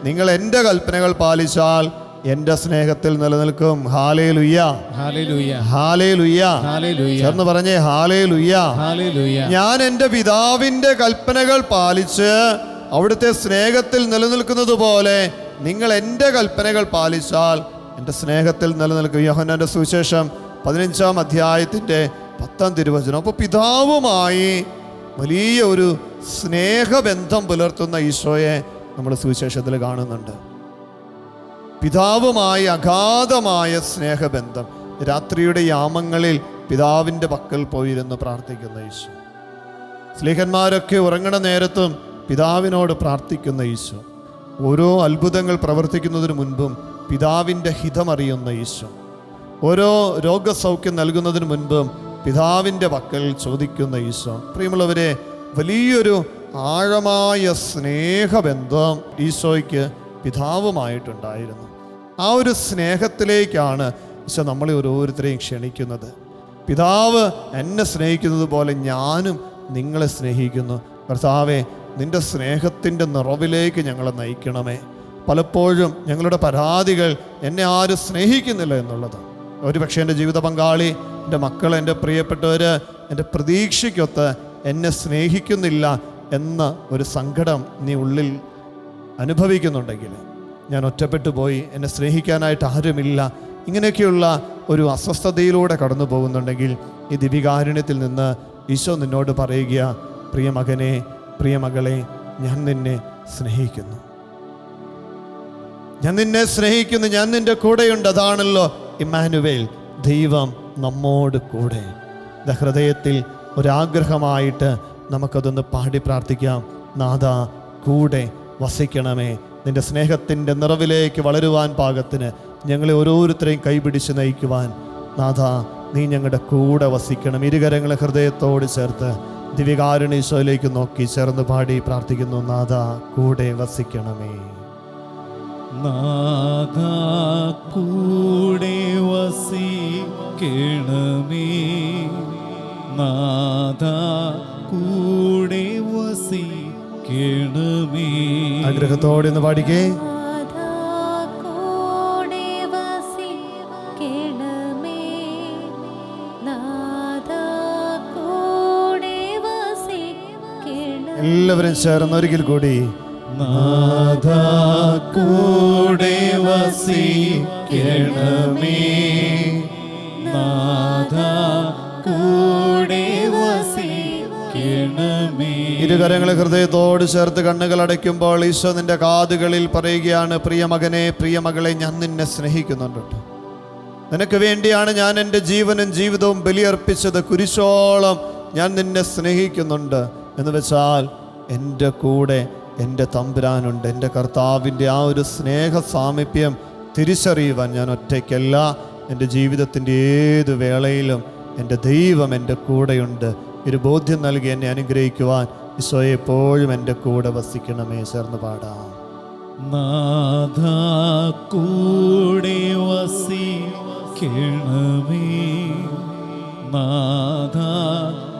നിങ്ങൾ എൻ്റെ കൽപ്പനകൾ പാലിച്ചാൽ എൻ്റെ സ്നേഹത്തിൽ നിലനിൽക്കും. Hallelujah, hallelujah, hallelujah. ചേർന്ന് പറഞ്ഞേ, ഹല്ലേലൂയ. ഞാൻ എൻ്റെ പിതാവിൻ്റെ കൽപ്പനകൾ പാലിച്ച് അവിടുത്തെ സ്നേഹത്തിൽ നിലനിൽക്കുന്നത് പോലെ നിങ്ങൾ എൻ്റെ കൽപ്പനകൾ പാലിച്ചാൽ എൻ്റെ സ്നേഹത്തിൽ നിലനിൽക്കും. യോഹന്നാന്റെ സുവിശേഷം 15-ാം അധ്യായത്തിൻ്റെ 10-ാം തിരുവചനം. അപ്പോൾ പിതാവുമായി വലിയ ഒരു സ്നേഹബന്ധം പുലർത്തുന്ന ഈശോയെ നമ്മൾ സുവിശേഷത്തിൽ കാണുന്നുണ്ട്. പിതാവുമായി അഗാധമായ സ്നേഹബന്ധം. രാത്രിയുടെ യാമങ്ങളിൽ പിതാവിൻ്റെ പക്കൽ പോയിരുന്ന് പ്രാർത്ഥിക്കുന്ന ഈശോ. സ്ലീഹന്മാരൊക്കെ ഉറങ്ങണ നേരത്തും പിതാവിനോട് പ്രാർത്ഥിക്കുന്ന ഈശോ. ഓരോ അത്ഭുതങ്ങൾ പ്രവർത്തിക്കുന്നതിന് മുൻപും പിതാവിൻ്റെ ഹിതമറിയുന്ന ഈശോ. ഓരോ രോഗസൗഖ്യം നൽകുന്നതിന് മുൻപും പിതാവിൻ്റെ പക്കൽ ചോദിക്കുന്ന ഈശോ. പ്രിയമുള്ളവരെ, വലിയൊരു ആഴമായ സ്നേഹബന്ധം ഈശോയ്ക്ക് പിതാവുമായിട്ടുണ്ടായിരുന്നു. ആ ഒരു സ്നേഹത്തിലേക്കാണ് ഈശോ നമ്മളെ ഓരോരുത്തരെയും ക്ഷണിക്കുന്നത്. പിതാവ് എന്നെ സ്നേഹിക്കുന്നത് പോലെ ഞാനും നിങ്ങളെ സ്നേഹിക്കുന്നു. കർത്താവേ, നിൻ്റെ സ്നേഹത്തിൻ്റെ നിറവിലേക്ക് ഞങ്ങളെ നയിക്കണമേ. പലപ്പോഴും ഞങ്ങളുടെ പരാതികൾ എന്നെ ആരും സ്നേഹിക്കുന്നില്ല എന്നുള്ളത്. ഒരുപക്ഷെ എൻ്റെ ജീവിത പങ്കാളി, എൻ്റെ മക്കൾ, എൻ്റെ പ്രിയപ്പെട്ടവർ എൻ്റെ പ്രതീക്ഷയ്ക്കൊത്ത് എന്നെ സ്നേഹിക്കുന്നില്ല എന്ന ഒരു സങ്കടം നീ ഉള്ളിൽ അനുഭവിക്കുന്നുണ്ടെങ്കിൽ, ഞാൻ ഒറ്റപ്പെട്ടു പോയി, എന്നെ സ്നേഹിക്കാനായിട്ട് ആരുമില്ല, ഇങ്ങനെയൊക്കെയുള്ള ഒരു അസ്വസ്ഥതയിലൂടെ കടന്നു പോകുന്നുണ്ടെങ്കിൽ, ഈ ദിവികാരുണ്യത്തിൽ നിന്ന് ഈശോ നിന്നോട് പറയുക, പ്രിയമകനെ, പ്രിയമകളെ, ഞാൻ നിന്നെ സ്നേഹിക്കുന്നു, ഞാൻ നിന്നെ സ്നേഹിക്കുന്നു, ഞാൻ നിൻ്റെ കൂടെയുണ്ട്. അതാണല്ലോ ഇമ്മാനുവേൽ, ദൈവം നമ്മോട് കൂടെ. ഹൃദയത്തിൽ ഒരാഗ്രഹമായിട്ട് നമുക്കതൊന്ന് പാടി പ്രാർത്ഥിക്കാം. നാഥാ, കൂടെ വസിക്കണമേ. നിൻ്റെ സ്നേഹത്തിൻ്റെ നിറവിലേക്ക് വളരുവാൻ പാകത്തിന് ഞങ്ങളെ ഓരോരുത്തരെയും കൈപിടിച്ച് നയിക്കുവാൻ നാഥാ, നീ ഞങ്ങളുടെ കൂടെ വസിക്കണം. ഇരുകരങ്ങളെ ഹൃദയത്തോട് ചേർത്ത് ദിവ്യകാരുണ്യ ഈശോയിലേക്ക് നോക്കി ചേർന്ന് പാടി പ്രാർത്ഥിക്കുന്നു. നാഥാ, കൂടെ വസിക്കണമേ. നാഥാ, കൂടെ വസിക്കണമേ. നാഥാ, കൂടെ വസിക്കണമേ. ആഗ്രഹത്തോടെ ഒന്ന് പാടിക്കേ. എല്ലാവരും ചേർന്ന് ഒരിക്കൽ കൂടി. നാഥാ, കൂടെ വസിക്കണമേ. നാഥാ, കൂടെ വസിക്കണമേ. ഇരുകരങ്ങളെ ഹൃദയത്തോട് ചേർത്ത് കണ്ണുകൾ അടയ്ക്കുമ്പോൾ ഈശോ നിന്റെ കാതുകളിൽ പറയുകയാണ്, പ്രിയമകനെ, പ്രിയമകളെ, ഞാൻ നിന്നെ സ്നേഹിക്കുന്നുണ്ട്. നിനക്ക് വേണ്ടിയാണ് ഞാൻ എൻ്റെ ജീവനും ജീവിതവും ബലിയർപ്പിച്ചത്. കുരിശോളം ഞാൻ നിന്നെ സ്നേഹിക്കുന്നുണ്ട്. എന്ന് വെച്ചാൽ എൻ്റെ കൂടെ എൻ്റെ തമ്പുരാനുണ്ട്. എൻ്റെ കർത്താവിൻ്റെ ആ ഒരു സ്നേഹ സാമീപ്യം തിരിച്ചറിയുവാൻ ഞാൻ ഒറ്റയ്ക്കല്ല. എൻ്റെ ജീവിതത്തിൻ്റെ ഏത് വേളയിലും എൻ്റെ ദൈവം എൻ്റെ കൂടെയുണ്ട്. ഒരു ബോധ്യം നൽകി എന്നെ അനുഗ്രഹിക്കുവാൻ ഈശോയെ എപ്പോഴും എൻ്റെ കൂടെ വസിക്കണമേ. ചേർന്ന് പാടാം. നാഥാ, കൂടെ വസിക്കണമേ. നാഥാ,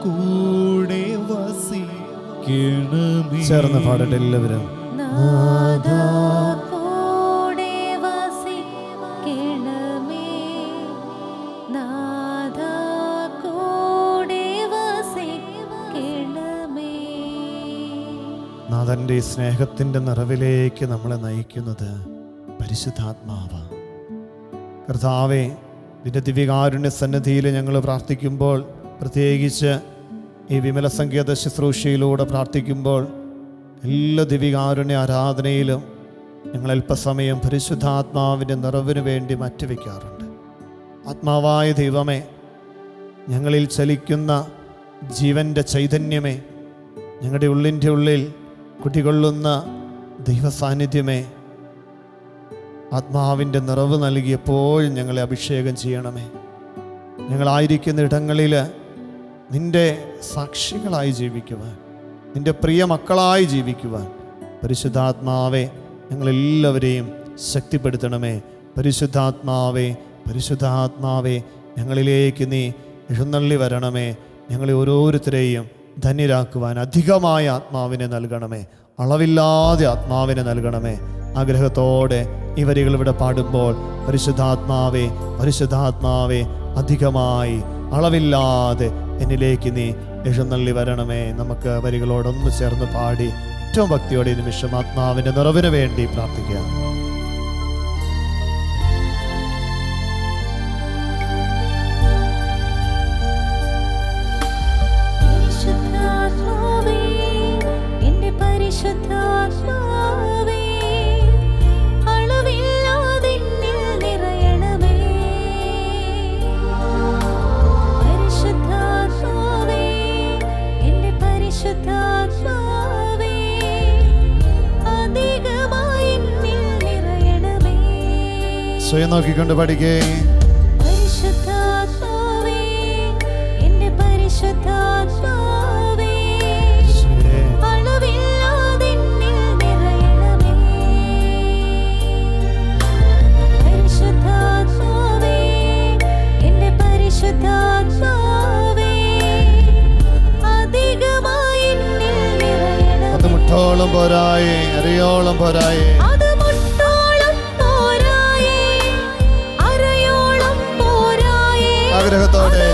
കൂടെ വസിക്കണമേ. ചേർന്ന് പാടട്ടെ എല്ലാവരും. നാഥാ, കൂടെ വസിക്കണമേ. നാഥാ, കൂടെ വസിക്കണമേ. നാഥൻ്റെ ഈ സ്നേഹത്തിൻ്റെ നിറവിലേക്ക് നമ്മളെ നയിക്കുന്നത് പരിശുദ്ധാത്മാവ്. കർത്താവേ, നിന്റെ ദിവ്യകാരുണ്യ സന്നിധിയിൽ ഞങ്ങൾ പ്രാർത്ഥിക്കുമ്പോൾ, പ്രത്യേകിച്ച് ഈ വിമല സംഗീത ശുശ്രൂഷയിലൂടെ പ്രാർത്ഥിക്കുമ്പോൾ, എല്ലാ ദിവികാരുണ്യ ആരാധനയിലും ഞങ്ങൾ അല്പസമയം പരിശുദ്ധാത്മാവിൻ്റെ നിറവിന് വേണ്ടി മാറ്റിവെക്കാറുണ്ട്. ആത്മാവായ ദൈവമേ, ഞങ്ങളിൽ ചലിക്കുന്ന ജീവൻ്റെ ചൈതന്യമേ, ഞങ്ങളുടെ ഉള്ളിൻ്റെ ഉള്ളിൽ കുടികൊള്ളുന്ന ദൈവസാന്നിധ്യമേ, ആത്മാവിൻ്റെ നിറവ് നൽകി എപ്പോഴും ഞങ്ങളെ അഭിഷേകം ചെയ്യണമേ. ഞങ്ങളായിരിക്കുന്ന ഇടങ്ങളിൽ നിൻ്റെ സാക്ഷികളായി ജീവിക്കുവാൻ, നിൻ്റെ പ്രിയ മക്കളായി ജീവിക്കുവാൻ പരിശുദ്ധാത്മാവെ ഞങ്ങളെല്ലാവരെയും ശക്തിപ്പെടുത്തണമേ. പരിശുദ്ധാത്മാവേ, പരിശുദ്ധാത്മാവേ, ഞങ്ങളിലേക്ക് നീ എഴുന്നള്ളി വരണമേ. ഞങ്ങളെ ഓരോരുത്തരെയും ധന്യരാക്കുവാൻ അധികമായ ആത്മാവിനെ നൽകണമേ, അളവില്ലാതെ ആത്മാവിനെ നൽകണമേ. ആഗ്രഹത്തോടെ ഈ വരികൾ ഇവിടെ പാടുമ്പോൾ പരിശുദ്ധാത്മാവേ, പരിശുദ്ധാത്മാവേ, അധികമായി അളവില്ലാതെ എന്നിലേക്ക് നീ എഴുന്നള്ളി വരണമേ. നമുക്ക് വരികളോടൊന്ന് ചേർന്ന് പാടി ഏറ്റവും ഭക്തിയോടെ ഈ നിമിഷം ആത്മാവിൻ്റെ നിറവിന് വേണ്ടി പ്രാർത്ഥിക്കാം. സ്വയം നോക്കിക്കൊണ്ട് പഠിക്കേ. അത് മുട്ടോളം പോരായേ, അരയോളം പോരായേ, ആഗ്രഹത്തോടെ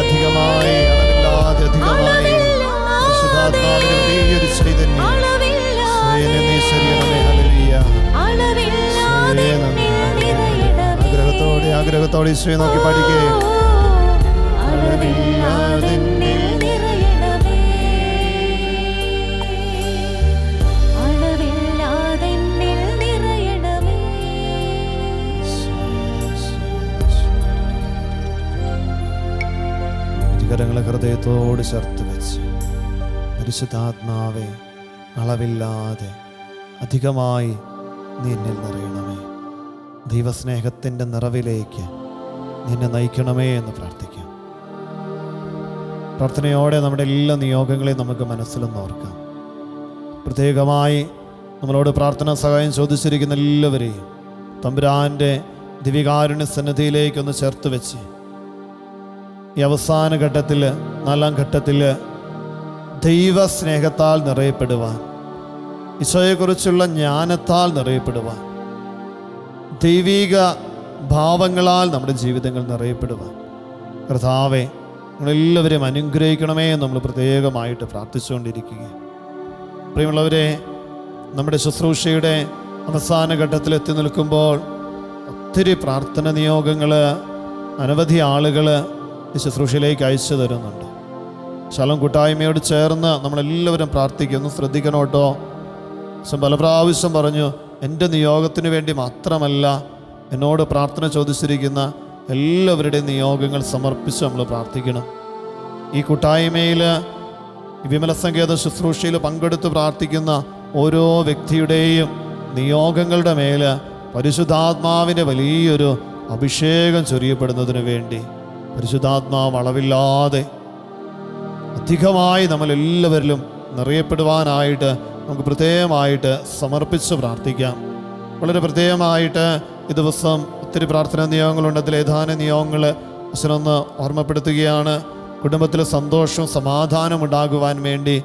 അധികമായി അളവില്ലാതെ അധികമായി പരിശുദ്ധാത്മാവിന്റെ വലിയൊരു ചൈതന്യം നീ ശരീരമേ. ഹല്ലേലൂയ. ആഗ്രഹത്തോടെ ആഗ്രഹത്തോടെ ഈശോയെ നോക്കി പഠിക്കേ. അളവില്ലാതെ കരങ്ങളെ ഹൃദയത്തോട് ചേർത്ത് വെച്ച് പരിശുദ്ധാത്മാവെ, അളവില്ലാതെ അധികമായി നീ എന്നിൽ നിറയണമേ. ദൈവസ്നേഹത്തിൻ്റെ നിറവിലേക്ക് നിന്നെ നയിക്കണമേ എന്ന് പ്രാർത്ഥിക്കാം. പ്രാർത്ഥനയോടെ നമ്മുടെ എല്ലാ നിയോഗങ്ങളെയും നമുക്ക് മനസ്സിലൊന്ന് ഓർക്കാം. പ്രത്യേകമായി നമ്മളോട് പ്രാർത്ഥനാ സഹായം ചോദിച്ചിരിക്കുന്ന എല്ലാവരെയും തമ്പുരാൻ്റെ ദിവികാരുണ്യ സന്നിധിയിലേക്കൊന്ന് ചേർത്ത് വെച്ച് ഈ അവസാന ഘട്ടത്തിൽ, 4-ാം ഘട്ടത്തിൽ ദൈവസ്നേഹത്താൽ നിറയപ്പെടുവാൻ, ഈശോയെക്കുറിച്ചുള്ള ജ്ഞാനത്താൽ നിറയപ്പെടുവാൻ, ദൈവിക ഭാവങ്ങളാൽ നമ്മുടെ ജീവിതങ്ങൾ നിറയപ്പെടുവാൻ കർത്താവേ നമ്മളെല്ലാവരെയും അനുഗ്രഹിക്കണമേ എന്ന് നമ്മൾ പ്രത്യേകമായിട്ട് പ്രാർത്ഥിച്ചുകൊണ്ടിരിക്കുക. പ്രിയമുള്ളവരെ, നമ്മുടെ ശുശ്രൂഷയുടെ അവസാന ഘട്ടത്തിൽ എത്തി നിൽക്കുമ്പോൾ ഒത്തിരി പ്രാർത്ഥന നിയോഗങ്ങൾ അനവധി ആളുകൾ ഈ ശുശ്രൂഷയിലേക്ക് അയച്ചു തരുന്നുണ്ട്. ശലം കൂട്ടായ്മയോട് ചേർന്ന് നമ്മളെല്ലാവരും പ്രാർത്ഥിക്കും. ഒന്ന് ശ്രദ്ധിക്കണം കേട്ടോ. പല പ്രാവശ്യം പറഞ്ഞു, എൻ്റെ നിയോഗത്തിന് വേണ്ടി മാത്രമല്ല, എന്നോട് പ്രാർത്ഥന ചോദിച്ചിരിക്കുന്ന എല്ലാവരുടെയും നിയോഗങ്ങൾ സമർപ്പിച്ച് നമ്മൾ പ്രാർത്ഥിക്കണം. ഈ കൂട്ടായ്മയിൽ ഈ വിമല സങ്കേത ശുശ്രൂഷയിൽ പങ്കെടുത്ത് പ്രാർത്ഥിക്കുന്ന ഓരോ വ്യക്തിയുടെയും നിയോഗങ്ങളുടെ മേൽ പരിശുദ്ധാത്മാവിൻ്റെ വലിയൊരു അഭിഷേകം ചൊരിയപ്പെടുന്നതിന് വേണ്ടി പരിശുദ്ധാത്മാവ് അളവില്ലാതെ അധികമായി നമ്മളെല്ലാവരിലും നിറയപ്പെടുവാനായിട്ട് നമുക്ക് പ്രത്യേകമായിട്ട് സമർപ്പിച്ച് പ്രാർത്ഥിക്കാം. വളരെ പ്രത്യേകമായിട്ട് ഈ ദിവസം ഒത്തിരി പ്രാർത്ഥനാ നിയോഗങ്ങളുണ്ട്. അതിൽ ഏതാനും നിയോഗങ്ങൾ അച്ഛനൊന്ന് ഓർമ്മപ്പെടുത്തുകയാണ്. കുടുംബത്തിൽ സന്തോഷവും സമാധാനവും ഉണ്ടാകുവാൻ വേണ്ടി,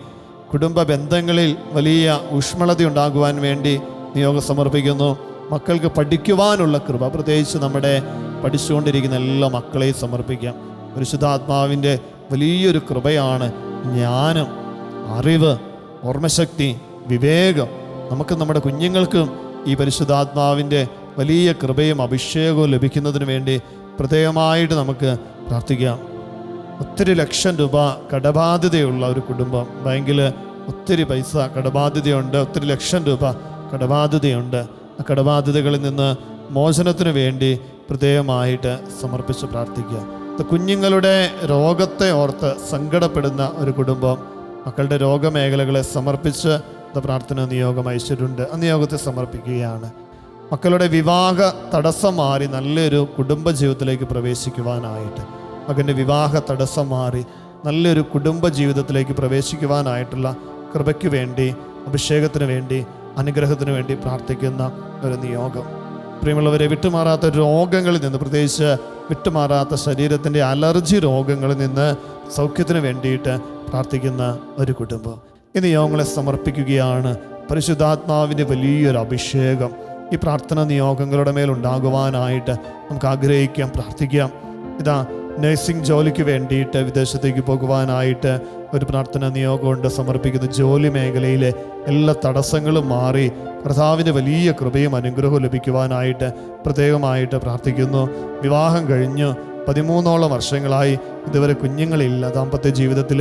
കുടുംബ ബന്ധങ്ങളിൽ വലിയ ഊഷ്മളത ഉണ്ടാകുവാൻ വേണ്ടി നിയോഗം സമർപ്പിക്കുന്നു. മക്കൾക്ക് പഠിക്കുവാനുള്ള കൃപ, പ്രത്യേകിച്ച് നമ്മുടെ പഠിച്ചുകൊണ്ടിരിക്കുന്ന എല്ലാ മക്കളെയും സമർപ്പിക്കാം. പരിശുദ്ധാത്മാവിൻ്റെ വലിയൊരു കൃപയാണ് ജ്ഞാനം, അറിവ്, ഓർമ്മശക്തി, വിവേകം. നമുക്ക് നമ്മുടെ കുഞ്ഞുങ്ങൾക്കും ഈ പരിശുദ്ധാത്മാവിൻ്റെ വലിയ കൃപയും അഭിഷേകവും ലഭിക്കുന്നതിന് വേണ്ടി പ്രത്യേകമായിട്ട് നമുക്ക് പ്രാർത്ഥിക്കാം. ഒത്തിരി ലക്ഷം രൂപ കടബാധ്യതയുള്ള ഒരു കുടുംബം, ബാങ്കിൽ ഒത്തിരി പൈസ കടബാധ്യതയുണ്ട്, ഒത്തിരി ലക്ഷം രൂപ കടബാധ്യതയുണ്ട്. ആ കടബാധ്യതകളിൽ നിന്ന് മോചനത്തിന് വേണ്ടി പ്രത്യേകമായിട്ട് സമർപ്പിച്ച് പ്രാർത്ഥിക്കുക. കുഞ്ഞുങ്ങളുടെ രോഗത്തെ ഓർത്ത് സങ്കടപ്പെടുന്ന ഒരു കുടുംബം, മക്കളുടെ രോഗമേഖലകളെ സമർപ്പിച്ച് പ്രാർത്ഥന നിയോഗം അയച്ചിട്ടുണ്ട്. ആ നിയോഗത്തെ സമർപ്പിക്കുകയാണ്. മക്കളുടെ വിവാഹ തടസ്സം മാറി നല്ലൊരു കുടുംബ ജീവിതത്തിലേക്ക് പ്രവേശിക്കുവാനായിട്ട്, മകൻ്റെ വിവാഹ തടസ്സം മാറി നല്ലൊരു കുടുംബ ജീവിതത്തിലേക്ക് പ്രവേശിക്കുവാനായിട്ടുള്ള കൃപയ്ക്ക് വേണ്ടി, അഭിഷേകത്തിന് വേണ്ടി, അനുഗ്രഹത്തിന് വേണ്ടി പ്രാർത്ഥിക്കുന്ന ഒരു നിയോഗം. പ്രിയമുള്ളവരെ, വിട്ടുമാറാത്ത രോഗങ്ങളിൽ നിന്ന്, പ്രത്യേകിച്ച് വിട്ടുമാറാത്ത ശരീരത്തിൻ്റെ അലർജി രോഗങ്ങളിൽ നിന്ന് സൗഖ്യത്തിന് വേണ്ടിയിട്ട് പ്രാർത്ഥിക്കുന്ന ഒരു കുടുംബം. ഈ നിയോഗങ്ങളെ സമർപ്പിക്കുകയാണ്. പരിശുദ്ധാത്മാവിൻ്റെ വലിയൊരു അഭിഷേകം ഈ പ്രാർത്ഥന നിയോഗങ്ങളുടെ മേലുണ്ടാകുവാനായിട്ട് നമുക്ക് ആഗ്രഹിക്കാം, പ്രാർത്ഥിക്കാം. ഇതാ, നഴ്സിംഗ് ജോലിക്ക് വേണ്ടിയിട്ട് വിദേശത്തേക്ക് പോകുവാനായിട്ട് ഒരു പ്രാർത്ഥന നിയോഗമുണ്ട്. സമർപ്പിക്കുന്ന ജോലി മേഖലയിലെ എല്ലാ തടസ്സങ്ങളും മാറി കർത്താവിൻ്റെ വലിയ കൃപയും അനുഗ്രഹവും ലഭിക്കുവാനായിട്ട് പ്രത്യേകമായിട്ട് പ്രാർത്ഥിക്കുന്നു. വിവാഹം കഴിഞ്ഞ് 13ഓളം വർഷങ്ങളായി ഇതുവരെ കുഞ്ഞുങ്ങളില്ല. ദാമ്പത്യ ജീവിതത്തിൽ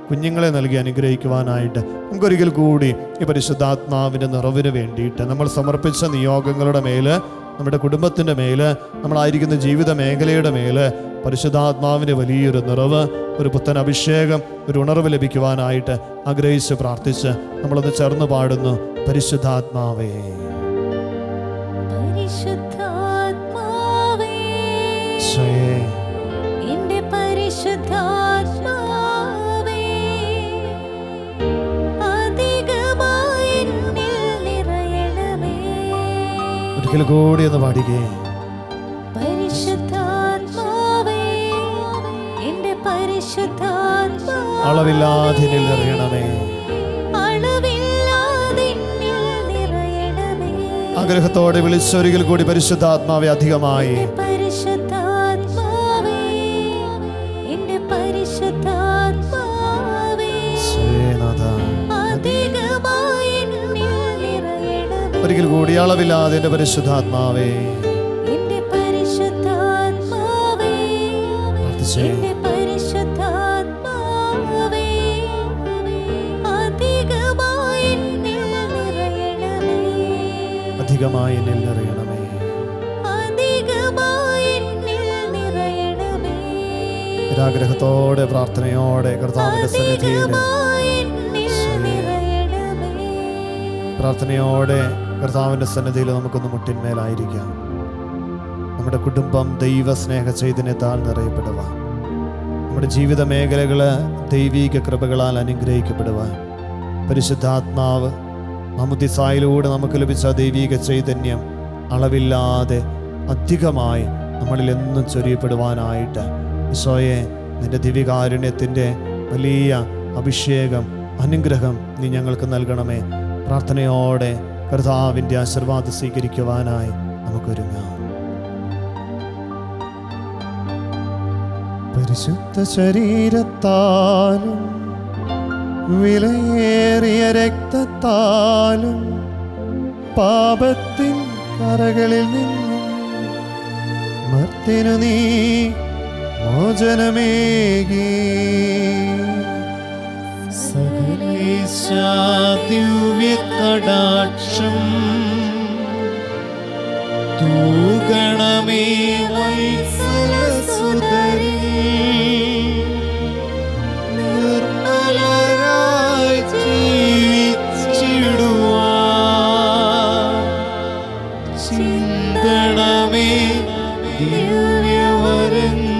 കുഞ്ഞുങ്ങളെ നൽകി അനുഗ്രഹിക്കുവാനായിട്ട് നമുക്കൊരിക്കൽ കൂടി ഈ പരിശുദ്ധാത്മാവിൻ്റെ നിറവിന് വേണ്ടിയിട്ട് നമ്മൾ സമർപ്പിച്ച നിയോഗങ്ങളുടെ മേല്, നമ്മുടെ കുടുംബത്തിൻ്റെ മേല്, നമ്മളായിരിക്കുന്ന ജീവിത മേഖലയുടെ മേല് പരിശുദ്ധാത്മാവിൻ്റെ വലിയൊരു നിറവ്, ഒരു പുത്തൻ അഭിഷേകം, ഒരു ഉണർവ് ലഭിക്കുവാനായിട്ട് ആഗ്രഹിച്ച് പ്രാർത്ഥിച്ച് നമ്മളൊന്ന് ചേർന്ന് പാടുന്നു. പരിശുദ്ധാത്മാവേ, പരിശുദ്ധാത്മാവേ, എന്റെ പരിശുദ്ധാത്മാവേ, അധികമായി എന്നിൽ നിറയണമേ. ഒരിക്കൽ കൂടി ഒന്ന് പാടുകേ. പരിശുദ്ധാത്മാവേ, എന്റെ പരിശുദ്ധാത്മാവേ, അളവില്ലാതെ നിറയണമേ. ആഗ്രഹത്തോടെ വിളിച്ചൊരിക്കൽ കൂടി പരിശുദ്ധാത്മാവെ അധികമായി. പരിശുദ്ധാത്മാവേ, എന്റെ പരിശുദ്ധാത്മാവേ, അധികമായി എന്നിൽ നിറയണമേ. ഒരിക്കൽ കൂടി അളവില്ലാതെ എന്റെ പരിശുദ്ധാത്മാവേ, എന്റെ പരിശുദ്ധാത്മാവേ, എന്റെ പരിശുദ്ധാത്മാവേ, അധികമായി എന്നിൽ നിറയണമേ. അധികമായി എന്നിൽ നിറയണമേ. അധികമായി എന്നിൽ നിറയണമേ. ഒരാഗ്രഹത്തോടെ പ്രാർത്ഥനയോടെ കർത്താവിന്റെ സന്നിധിയിൽ, പ്രാർത്ഥനയോടെ കർത്താവിന്റെ സന്നിധിയിൽ നമുക്കൊന്ന് മുട്ടിന്മേലായിരിക്കാം. നമ്മുടെ കുടുംബം ദൈവ സ്നേഹ ചൈതന്യത്താൽ നിറയപ്പെടുവാൻ, നമ്മുടെ ജീവിത മേഖലകള് ദൈവീക കൃപകളാൽ അനുഗ്രഹിക്കപ്പെടുവാൻ, പരിശുദ്ധാത്മാവ് മാമുദിസായിലൂടെ നമുക്ക് ലഭിച്ച ദൈവീക ചൈതന്യം അളവില്ലാതെ അധികമായി നമ്മളിൽ എന്നും ചൊരിയപ്പെടുവാനായിട്ട് ഈശോയെ, നിന്റെ ദിവ്യകാരുണ്യത്തിൻ്റെ വലിയ അഭിഷേകം, അനുഗ്രഹം നീ ഞങ്ങൾക്ക് നൽകണമേ. പ്രാർത്ഥനയോടെ കർത്താവിൻ്റെ ആശീർവാദം സ്വീകരിക്കുവാനായി നമുക്കൊരുങ്ങാം. പരിശുദ്ധ ശരീരത്താലും വിലയേറിയ രക്തത്താലും പാപത്തിൻ കറകളിൽ നിന്നും മർത്തിനു നീ മോചനമേകി. സകലേശാ ദിവ്യകടാക്ഷം തൂഗണമേ വത്സലസുതരേ. നിർമ്മലരായി ജീവിച്ചിടുവാൻ ചിന്തണമേ ദിവ്യവരങ്ങൾ.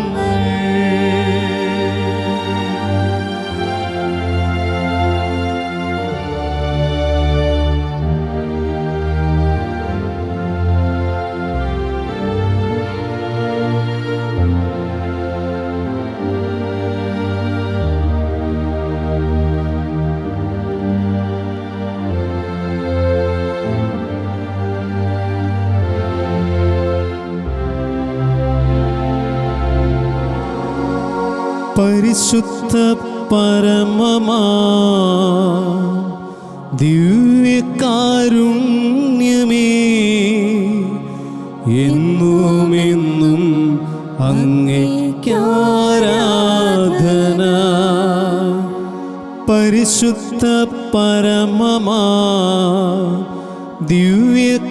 പരിശുദ്ധ പരമമാ ദിവ്യകാരുണ്യമേ, എന്നുമെന്നും അങ്ങേയ്ക്കാരാധന. പരിശുദ്ധ പരമമാ ദിവ്യകാരുണ്യമേ,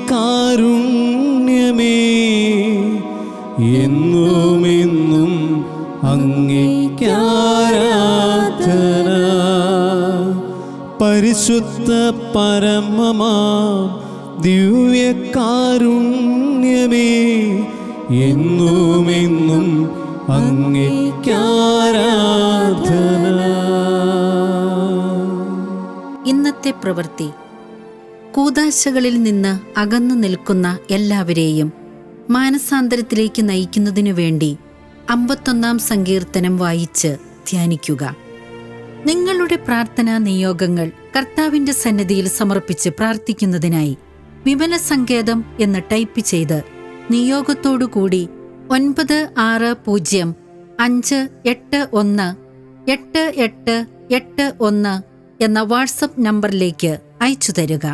എന്നുമെന്നും അങ്ങേയ്ക്കാരാധന. പരിശുദ്ധ പരമമാ ദിവ്യകാരുണ്യമേ, എന്നുമെന്നും അങ്ങേയ്ക്കാരാധന. ഇന്നത്തെ പ്രവൃത്തി. കൂദാശകളിൽ നിന്ന് അകന്നു നിൽക്കുന്ന എല്ലാവരെയും മാനസാന്തരത്തിലേക്ക് നയിക്കുന്നതിനു വേണ്ടി 51 സങ്കീർത്തനം വായിച്ച് ധ്യാനിക്കുക. നിങ്ങളുടെ പ്രാർത്ഥനാ നിയോഗങ്ങൾ കർത്താവിന്റെ സന്നിധിയിൽ സമർപ്പിച്ച് പ്രാർത്ഥിക്കുന്നതിനായി വിമല സങ്കേതം എന്ന് ടൈപ്പ് ചെയ്ത് നിയോഗത്തോടുകൂടി 9605818881 എന്ന വാട്സപ്പ് നമ്പറിലേക്ക് അയച്ചു തരിക.